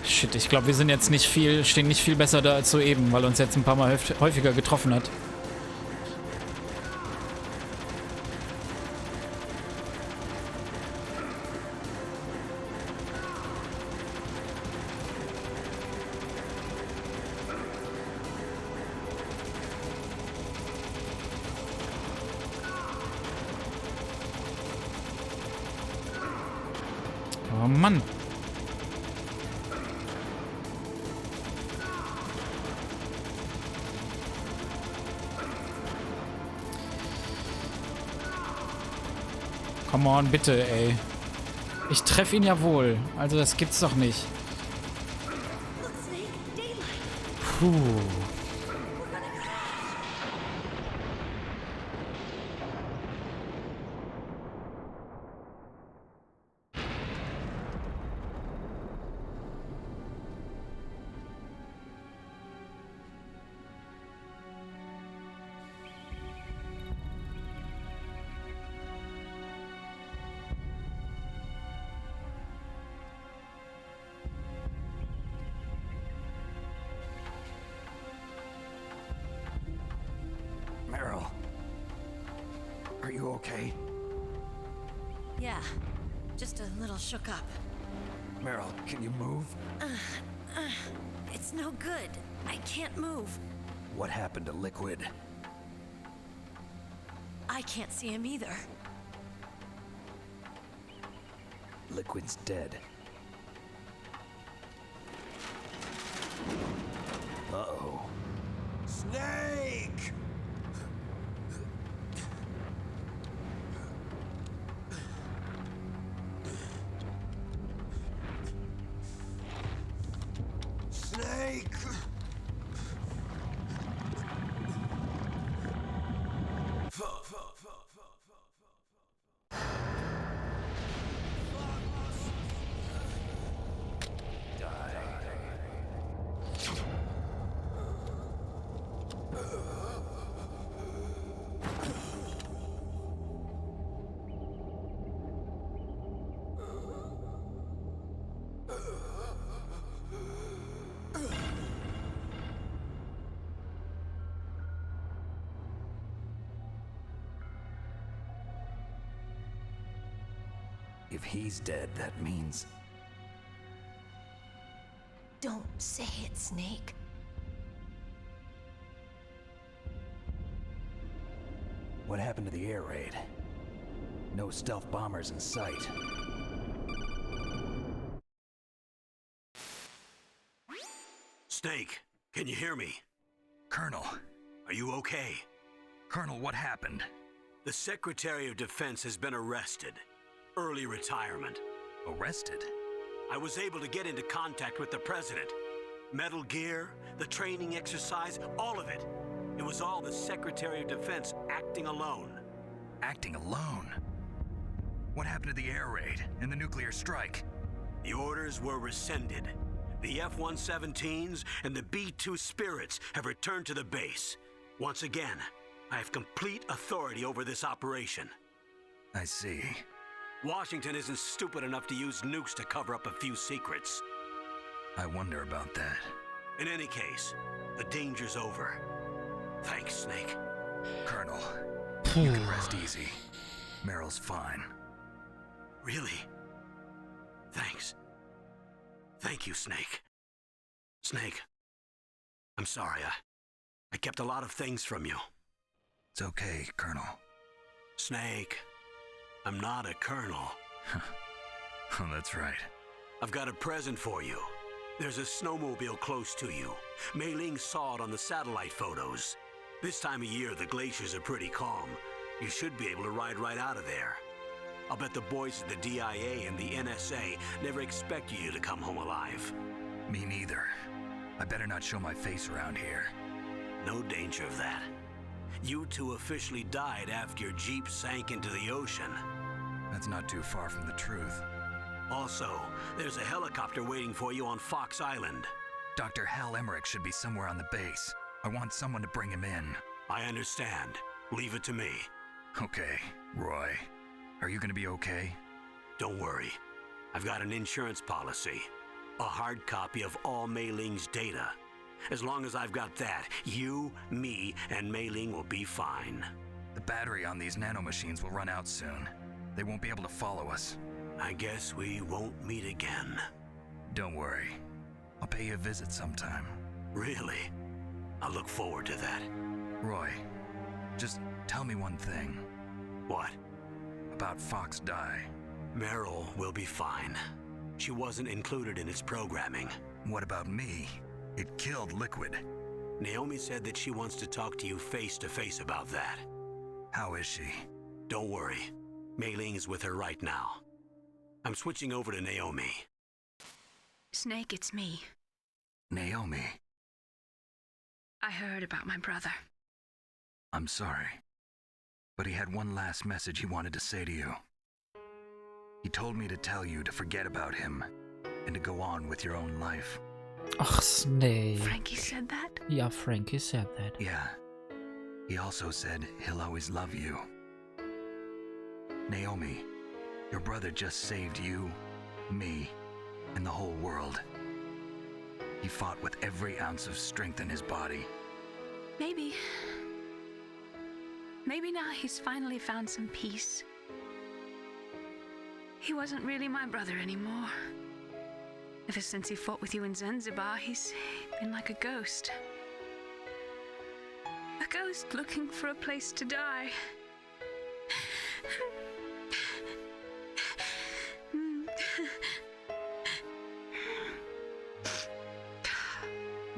Speaker 1: Shit, ich glaube, wir sind jetzt stehen nicht viel besser da als soeben, weil uns jetzt ein paar Mal häufiger getroffen hat. Oh Mann. Come on, bitte, ey. Ich treffe ihn ja wohl. Also das gibt's doch nicht.
Speaker 6: Look, Snake, daylight.
Speaker 1: Puh.
Speaker 6: We're gonna crash.
Speaker 2: Meryl, are you okay?
Speaker 6: Yeah, just a little shook up.
Speaker 2: Meryl, can you move?
Speaker 6: It's no good. I can't move.
Speaker 2: What happened to Liquid?
Speaker 6: I can't see him either.
Speaker 2: Liquid's dead. Uh-oh.
Speaker 9: Snake! Snake!
Speaker 2: If he's dead, that means...
Speaker 6: Don't say it, Snake.
Speaker 2: What happened to the air raid? No stealth bombers in sight.
Speaker 5: hear me?
Speaker 2: Colonel.
Speaker 5: Are you okay?
Speaker 2: Colonel, what happened?
Speaker 5: The Secretary of Defense has been arrested. Early retirement.
Speaker 2: Arrested?
Speaker 5: I was able to get into contact with the President. Metal Gear, the training exercise, all of it. It was all the Secretary of Defense acting alone.
Speaker 2: Acting alone? What happened to the air raid and the nuclear strike?
Speaker 5: The orders were rescinded. The F-117s and the B-2 Spirits have returned to the base. Once again, I have complete authority over this operation.
Speaker 2: I see.
Speaker 5: Washington isn't stupid enough to use nukes to cover up a few secrets.
Speaker 2: I wonder about that.
Speaker 5: In any case, the danger's over. Thanks, Snake.
Speaker 2: Colonel, you can rest easy. Meryl's fine.
Speaker 5: Really? Thanks. Thank you, Snake. Snake, I'm sorry. I kept a lot of things from you.
Speaker 2: It's okay, Colonel.
Speaker 5: Snake, I'm not a colonel.
Speaker 2: Oh, that's right.
Speaker 5: I've got a present for you. There's a snowmobile close to you. Mei Ling saw it on the satellite photos. This time of year, the glaciers are pretty calm. You should be able to ride right out of there. I'll bet the boys at the DIA and the NSA never expected you to come home alive.
Speaker 2: Me neither. I better not show my face around here.
Speaker 5: No danger of that. You two officially died after your Jeep sank into the ocean.
Speaker 2: That's not too far from the truth.
Speaker 5: Also, there's a helicopter waiting for you on Fox Island.
Speaker 2: Dr. Hal Emmerich should be somewhere on the base. I want someone to bring him in.
Speaker 5: I understand. Leave it to me.
Speaker 2: Okay, Roy. Are you gonna be okay?
Speaker 5: Don't worry. I've got an insurance policy. A hard copy of all Mei Ling's data. As long as I've got that, you, me, and Mei Ling will be fine.
Speaker 2: The battery on these nanomachines will run out soon. They won't be able to follow us.
Speaker 5: I guess we won't meet again.
Speaker 2: Don't worry. I'll pay you a visit sometime.
Speaker 5: Really? I look forward to that.
Speaker 2: Roy, just tell me one thing.
Speaker 5: What?
Speaker 2: About Fox Die.
Speaker 5: Meryl will be fine. She wasn't included in its programming.
Speaker 2: What about me? It killed Liquid.
Speaker 5: Naomi said that she wants to talk to you face to face about that.
Speaker 2: How is she?
Speaker 5: Don't worry. Mei Ling is with her right now. I'm switching over to Naomi.
Speaker 10: Snake, it's me.
Speaker 2: Naomi.
Speaker 10: I heard about my brother.
Speaker 2: I'm sorry. But he had one last message he wanted to say to you. He told me to tell you to forget about him and to go on with your own life.
Speaker 1: Ach, Snake.
Speaker 10: Frankie said that?
Speaker 1: Ja, Frankie said that.
Speaker 2: Yeah. He also said he'll always love you. Naomi, your brother just saved you, me, and the whole world. He fought with every ounce of strength in his body.
Speaker 10: Maybe. Maybe now he's finally found some peace. He wasn't really my brother anymore. Ever since he fought with you in Zanzibar, he's been like a ghost. A ghost looking for a place to die.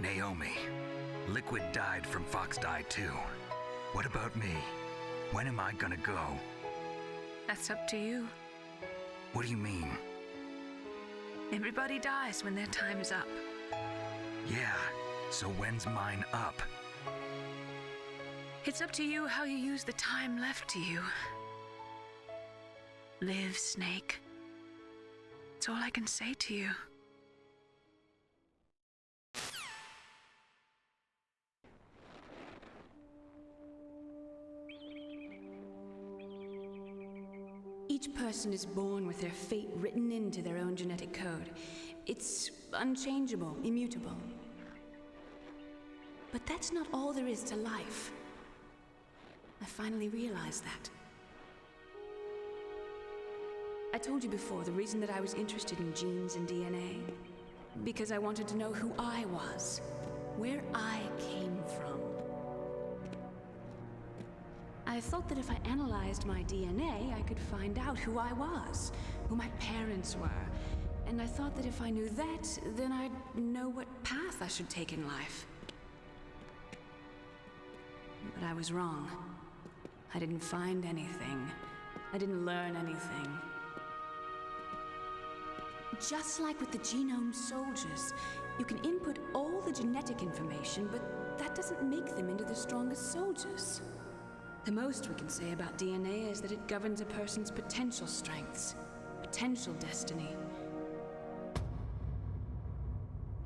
Speaker 2: Naomi, Liquid died from Fox Die too. What about me? When am I gonna go?
Speaker 10: That's up to you.
Speaker 2: What do you mean?
Speaker 10: Everybody dies when their time is up.
Speaker 2: Yeah, so when's mine up?
Speaker 10: It's up to you how you use the time left to you. Live, Snake. That's all I can say to you.
Speaker 11: Each person is born with their fate written into their own genetic code. It's unchangeable, immutable. But that's not all there is to life. I finally realized that. I told you before the reason that I was interested in genes and DNA. Because I wanted to know who I was, where I came from. I thought that if I analyzed my DNA, I could find out who I was, who my parents were. And I thought that if I knew that, then I'd know what path I should take in life. But I was wrong. I didn't find anything. I didn't learn anything. Just like with the genome soldiers, you can input all the genetic information, but that doesn't make them into the strongest soldiers. The most we can say about DNA is that it governs a person's potential strengths, potential destiny.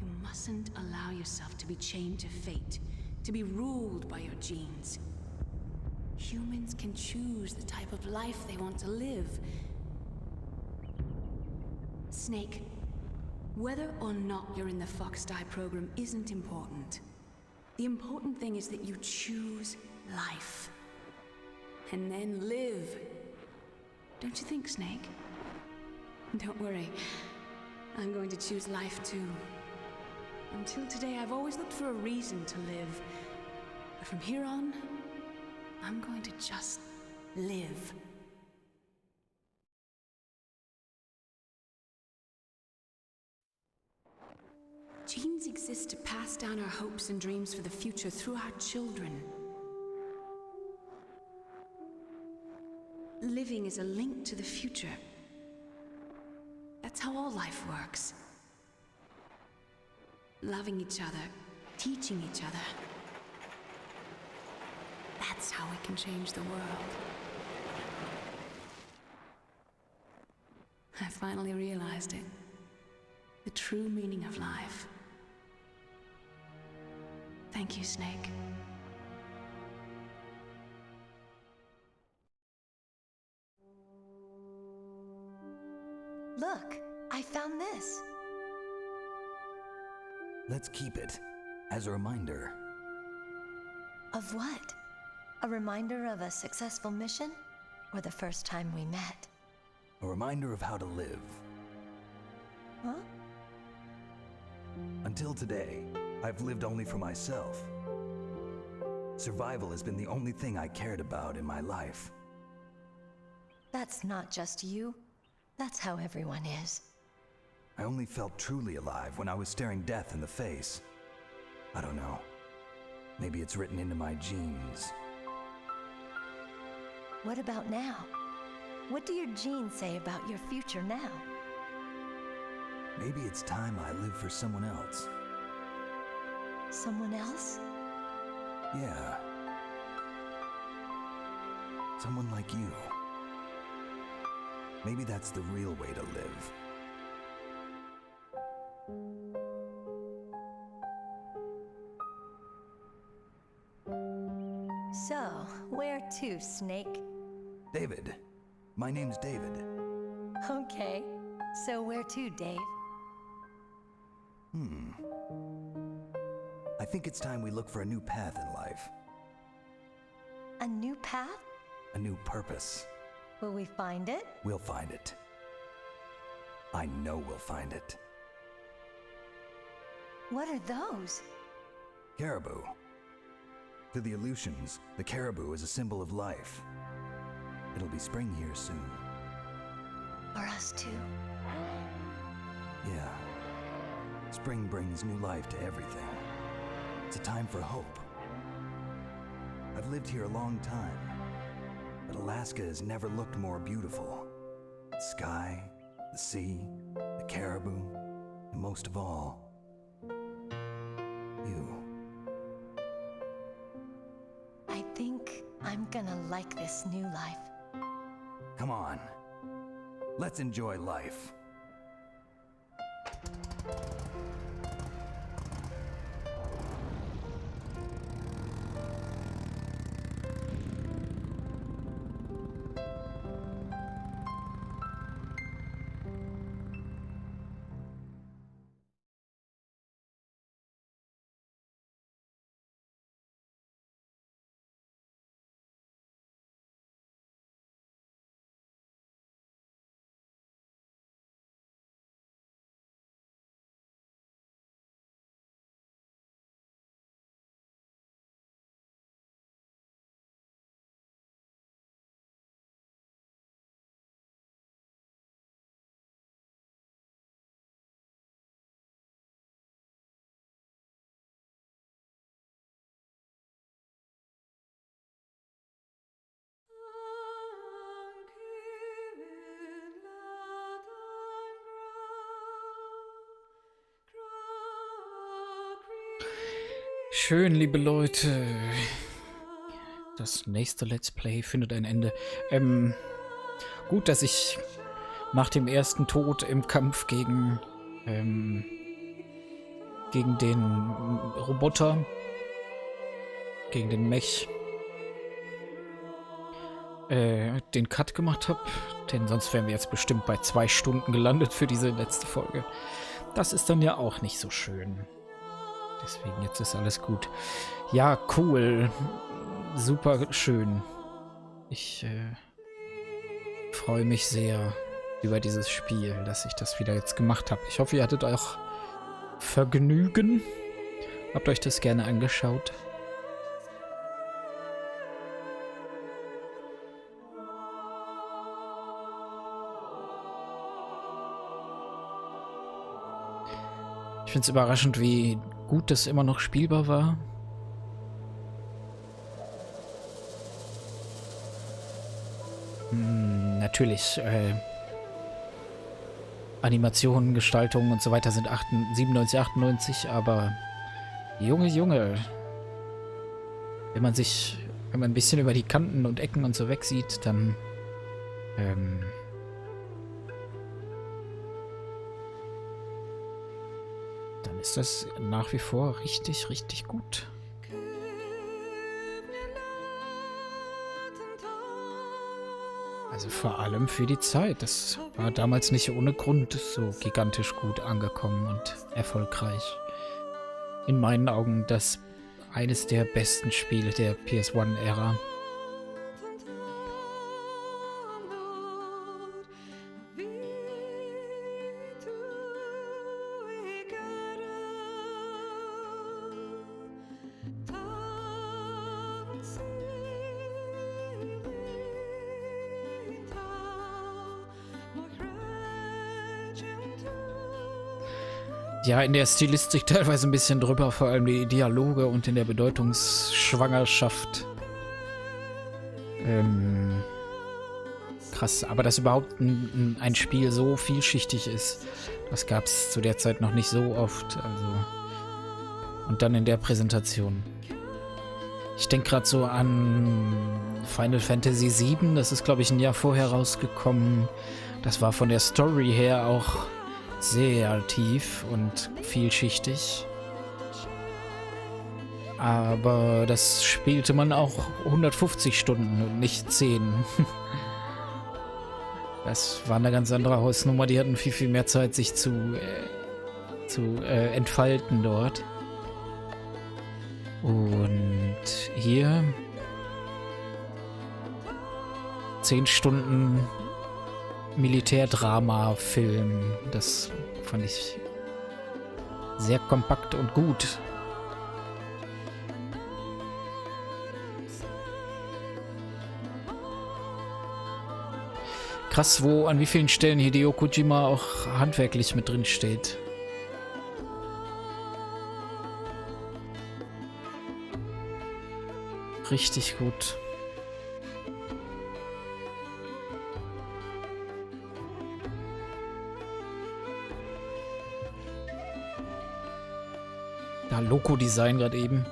Speaker 11: You mustn't allow yourself to be chained to fate, to be ruled by your genes. Humans can choose the type of life they want to live. Snake, whether or not you're in the Fox-Die program isn't important. The important thing is that you choose life. And then live. Don't you think, Snake? Don't worry. I'm going to choose life too. Until today, I've always looked for a reason to live. But from here on, I'm going to just live. Genes exist to pass down our hopes and dreams for the future through our children. Living is a link to the future. That's how all life works. Loving each other, teaching each other. That's how we can change the world. I finally realized it. The true meaning of life. Thank you, Snake.
Speaker 12: Look, I found this.
Speaker 2: Let's keep it as a reminder.
Speaker 12: Of what? A reminder of a successful mission? Or the first time we met?
Speaker 2: A reminder of how to live.
Speaker 12: Huh?
Speaker 2: Until today, I've lived only for myself. Survival has been the only thing I cared about in my life.
Speaker 12: That's not just you. That's how everyone is.
Speaker 2: I only felt truly alive when I was staring death in the face. I don't know. Maybe it's written into my genes.
Speaker 12: What about now? What do your genes say about your future now?
Speaker 2: Maybe it's time I live for someone else.
Speaker 12: Someone else?
Speaker 2: Yeah. Someone like you. Maybe that's the real way to live.
Speaker 12: So, where to, Snake?
Speaker 2: David. My name's David.
Speaker 12: Okay. So where to, Dave?
Speaker 2: I think it's time we look for a new path in life.
Speaker 12: A new path?
Speaker 2: A new purpose.
Speaker 12: Will we find it?
Speaker 2: We'll find it. I know we'll find it.
Speaker 12: What are those?
Speaker 2: Caribou. To the Aleutians, the caribou is a symbol of life. It'll be spring here soon.
Speaker 12: For us too.
Speaker 2: Yeah. Spring brings new life to everything. It's a time for hope. I've lived here a long time, but Alaska has never looked more beautiful. The sky, the sea, the caribou, and most of all, you.
Speaker 12: I think I'm gonna like this new life.
Speaker 2: Come on. Let's enjoy life.
Speaker 1: Schön, liebe Leute. Das nächste Let's Play findet ein Ende. Gut, dass ich nach dem ersten Tod im Kampf gegen den Roboter, gegen den Mech, den Cut gemacht habe. Denn sonst wären wir jetzt bestimmt bei 2 Stunden gelandet für diese letzte Folge. Das ist dann ja auch nicht so schön. Deswegen, jetzt ist alles gut. Ja, cool. Super schön. Ich freue mich sehr über dieses Spiel, dass ich das wieder jetzt gemacht habe. Ich hoffe, ihr hattet auch Vergnügen. Habt euch das gerne angeschaut. Ich finde es überraschend, wie gut das immer noch spielbar war. Natürlich, Animationen, Gestaltungen und so weiter sind 97, 98, aber Junge, wenn man ein bisschen über die Kanten und Ecken und so wegsieht, dann ist das nach wie vor richtig, richtig gut. Also vor allem für die Zeit. Das war damals nicht ohne Grund so gigantisch gut angekommen und erfolgreich. In meinen Augen das eines der besten Spiele der PS1-Ära. Ja, in der Stilistik teilweise ein bisschen drüber, vor allem die Dialoge und in der Bedeutungsschwangerschaft. Krass, aber dass überhaupt ein Spiel so vielschichtig ist, das gab es zu der Zeit noch nicht so oft. Also. Und dann in der Präsentation. Ich denke gerade so an Final Fantasy VII, das ist, glaube ich, ein Jahr vorher rausgekommen. Das war von der Story her auch sehr tief und vielschichtig. Aber das spielte man auch 150 Stunden und nicht 10. Das war eine ganz andere Hausnummer. Die hatten viel, viel mehr Zeit, sich zu entfalten dort. Und hier 10 Stunden Militärdrama-Film. Das fand ich sehr kompakt und gut. Krass, an wie vielen Stellen Hideo Kojima auch handwerklich mit drin steht. Richtig gut. Da Loco-Design gerade eben.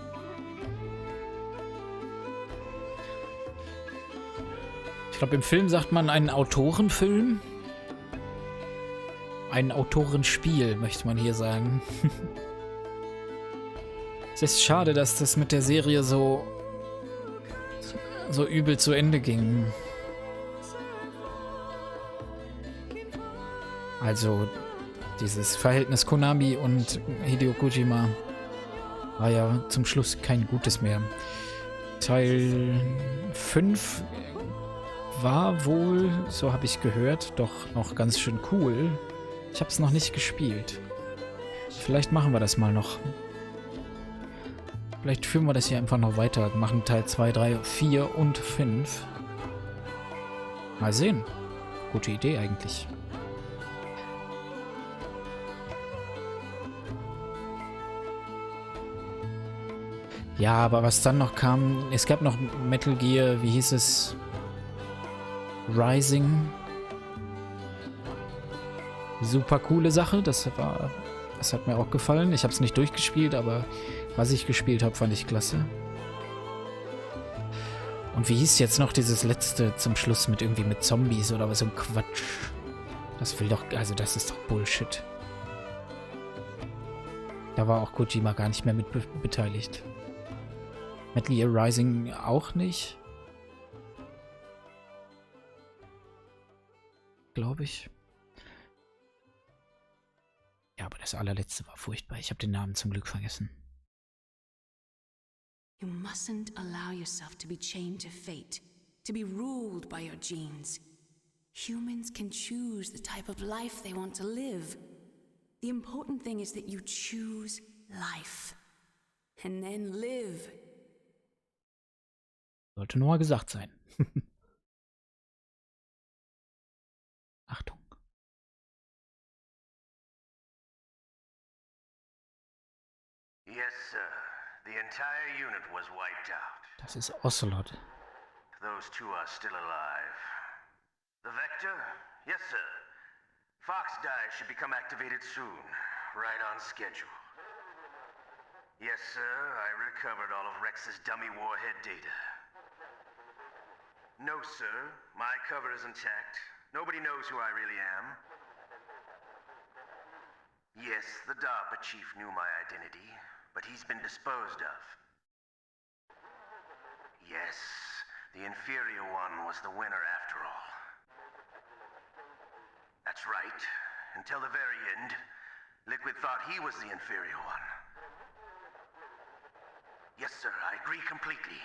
Speaker 1: Ich glaube, im Film sagt man einen Autorenfilm. Ein Autorenspiel, möchte man hier sagen. Es ist schade, dass das mit der Serie so übel zu Ende ging. Also, dieses Verhältnis Konami und Hideo Kojima war ja zum Schluss kein gutes mehr. Teil 5 war wohl, so habe ich gehört, doch noch ganz schön cool. Ich habe es noch nicht gespielt. Vielleicht machen wir das mal noch. Vielleicht führen wir das hier einfach noch weiter. Machen Teil 2, 3, 4 und 5. Mal sehen. Gute Idee eigentlich. Ja, aber was dann noch kam, es gab noch Metal Gear, wie hieß es? Rising. Super coole Sache, das hat mir auch gefallen. Ich habe es nicht durchgespielt, aber Was ich gespielt habe, fand ich klasse. Und wie hieß jetzt noch dieses letzte zum Schluss mit irgendwie mit Zombies oder was, so ein Quatsch? Das will doch, also das ist doch Bullshit. Da war auch Kojima gar nicht mehr mit beteiligt. Metal Gear Rising auch nicht. Glaube ich. Ja, aber das allerletzte war furchtbar. Ich habe den Namen zum Glück vergessen.
Speaker 11: You mustn't allow yourself to be chained to fate, to be ruled by your genes. Humans can choose the type of life they want to live. The important thing is that you choose life. And then live.
Speaker 1: Sollte nur mal gesagt sein. Achtung.
Speaker 13: Yes, sir. The entire unit was wiped out.
Speaker 1: Das ist Ocelot.
Speaker 13: Those two are still alive. The Vector? Yes, sir. Fox Die should become activated soon. Right on schedule. Yes, sir. I recovered all of Rex's dummy warhead data. No, sir. My cover is intact. Nobody knows who I really am. Yes, the DARPA chief knew my identity, but he's been disposed of. Yes, the inferior one was the winner after all. That's right. Until the very end, Liquid thought he was the inferior one. Yes, sir, I agree completely.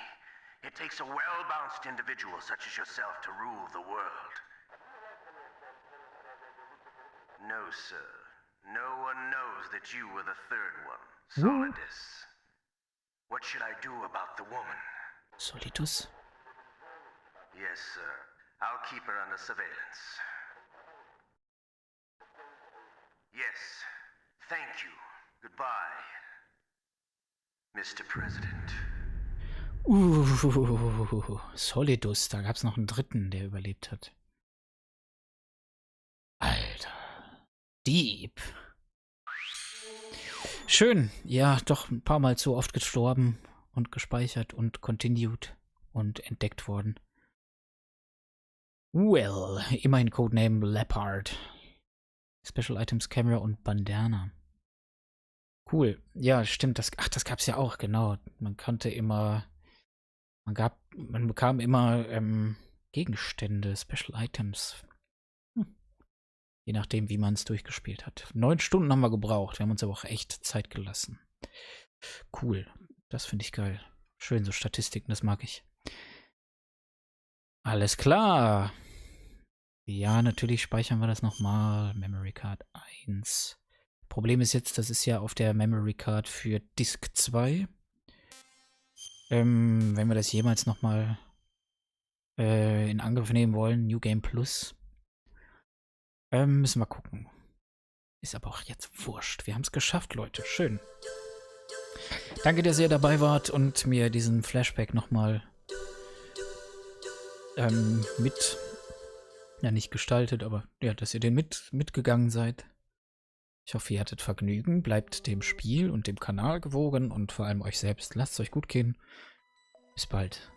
Speaker 13: It takes a well-balanced individual such as yourself to rule the world. No, sir. No one knows that you were the third one, Solidus. What should I do about the woman?
Speaker 1: Solidus?
Speaker 13: Yes, sir. I'll keep her under surveillance. Yes. Thank you. Goodbye, Mr. President.
Speaker 1: Solidus, da gab's noch einen dritten, der überlebt hat. Alter. Dieb. Schön. Ja, doch ein paar Mal zu oft gestorben und gespeichert und continued und entdeckt worden. Well, immerhin Codename Leopard. Special Items, Camera und Bandana. Cool. Ja, stimmt. Das gab's ja auch, genau. Man bekam immer Gegenstände, Special Items. Je nachdem, wie man es durchgespielt hat. 9 Stunden haben wir gebraucht. Wir haben uns aber auch echt Zeit gelassen. Cool. Das finde ich geil. Schön, so Statistiken, das mag ich. Alles klar. Ja, natürlich speichern wir das nochmal. Memory Card 1. Problem ist jetzt, das ist ja auf der Memory Card für Disk 2. Wenn wir das jemals nochmal in Angriff nehmen wollen, New Game Plus, müssen wir gucken. Ist aber auch jetzt wurscht. Wir haben es geschafft, Leute. Schön. Danke, dass ihr dabei wart und mir diesen Flashback nochmal nicht gestaltet, aber ja, dass ihr den mitgegangen seid. Ich hoffe, ihr hattet Vergnügen. Bleibt dem Spiel und dem Kanal gewogen und vor allem euch selbst. Lasst es euch gut gehen. Bis bald.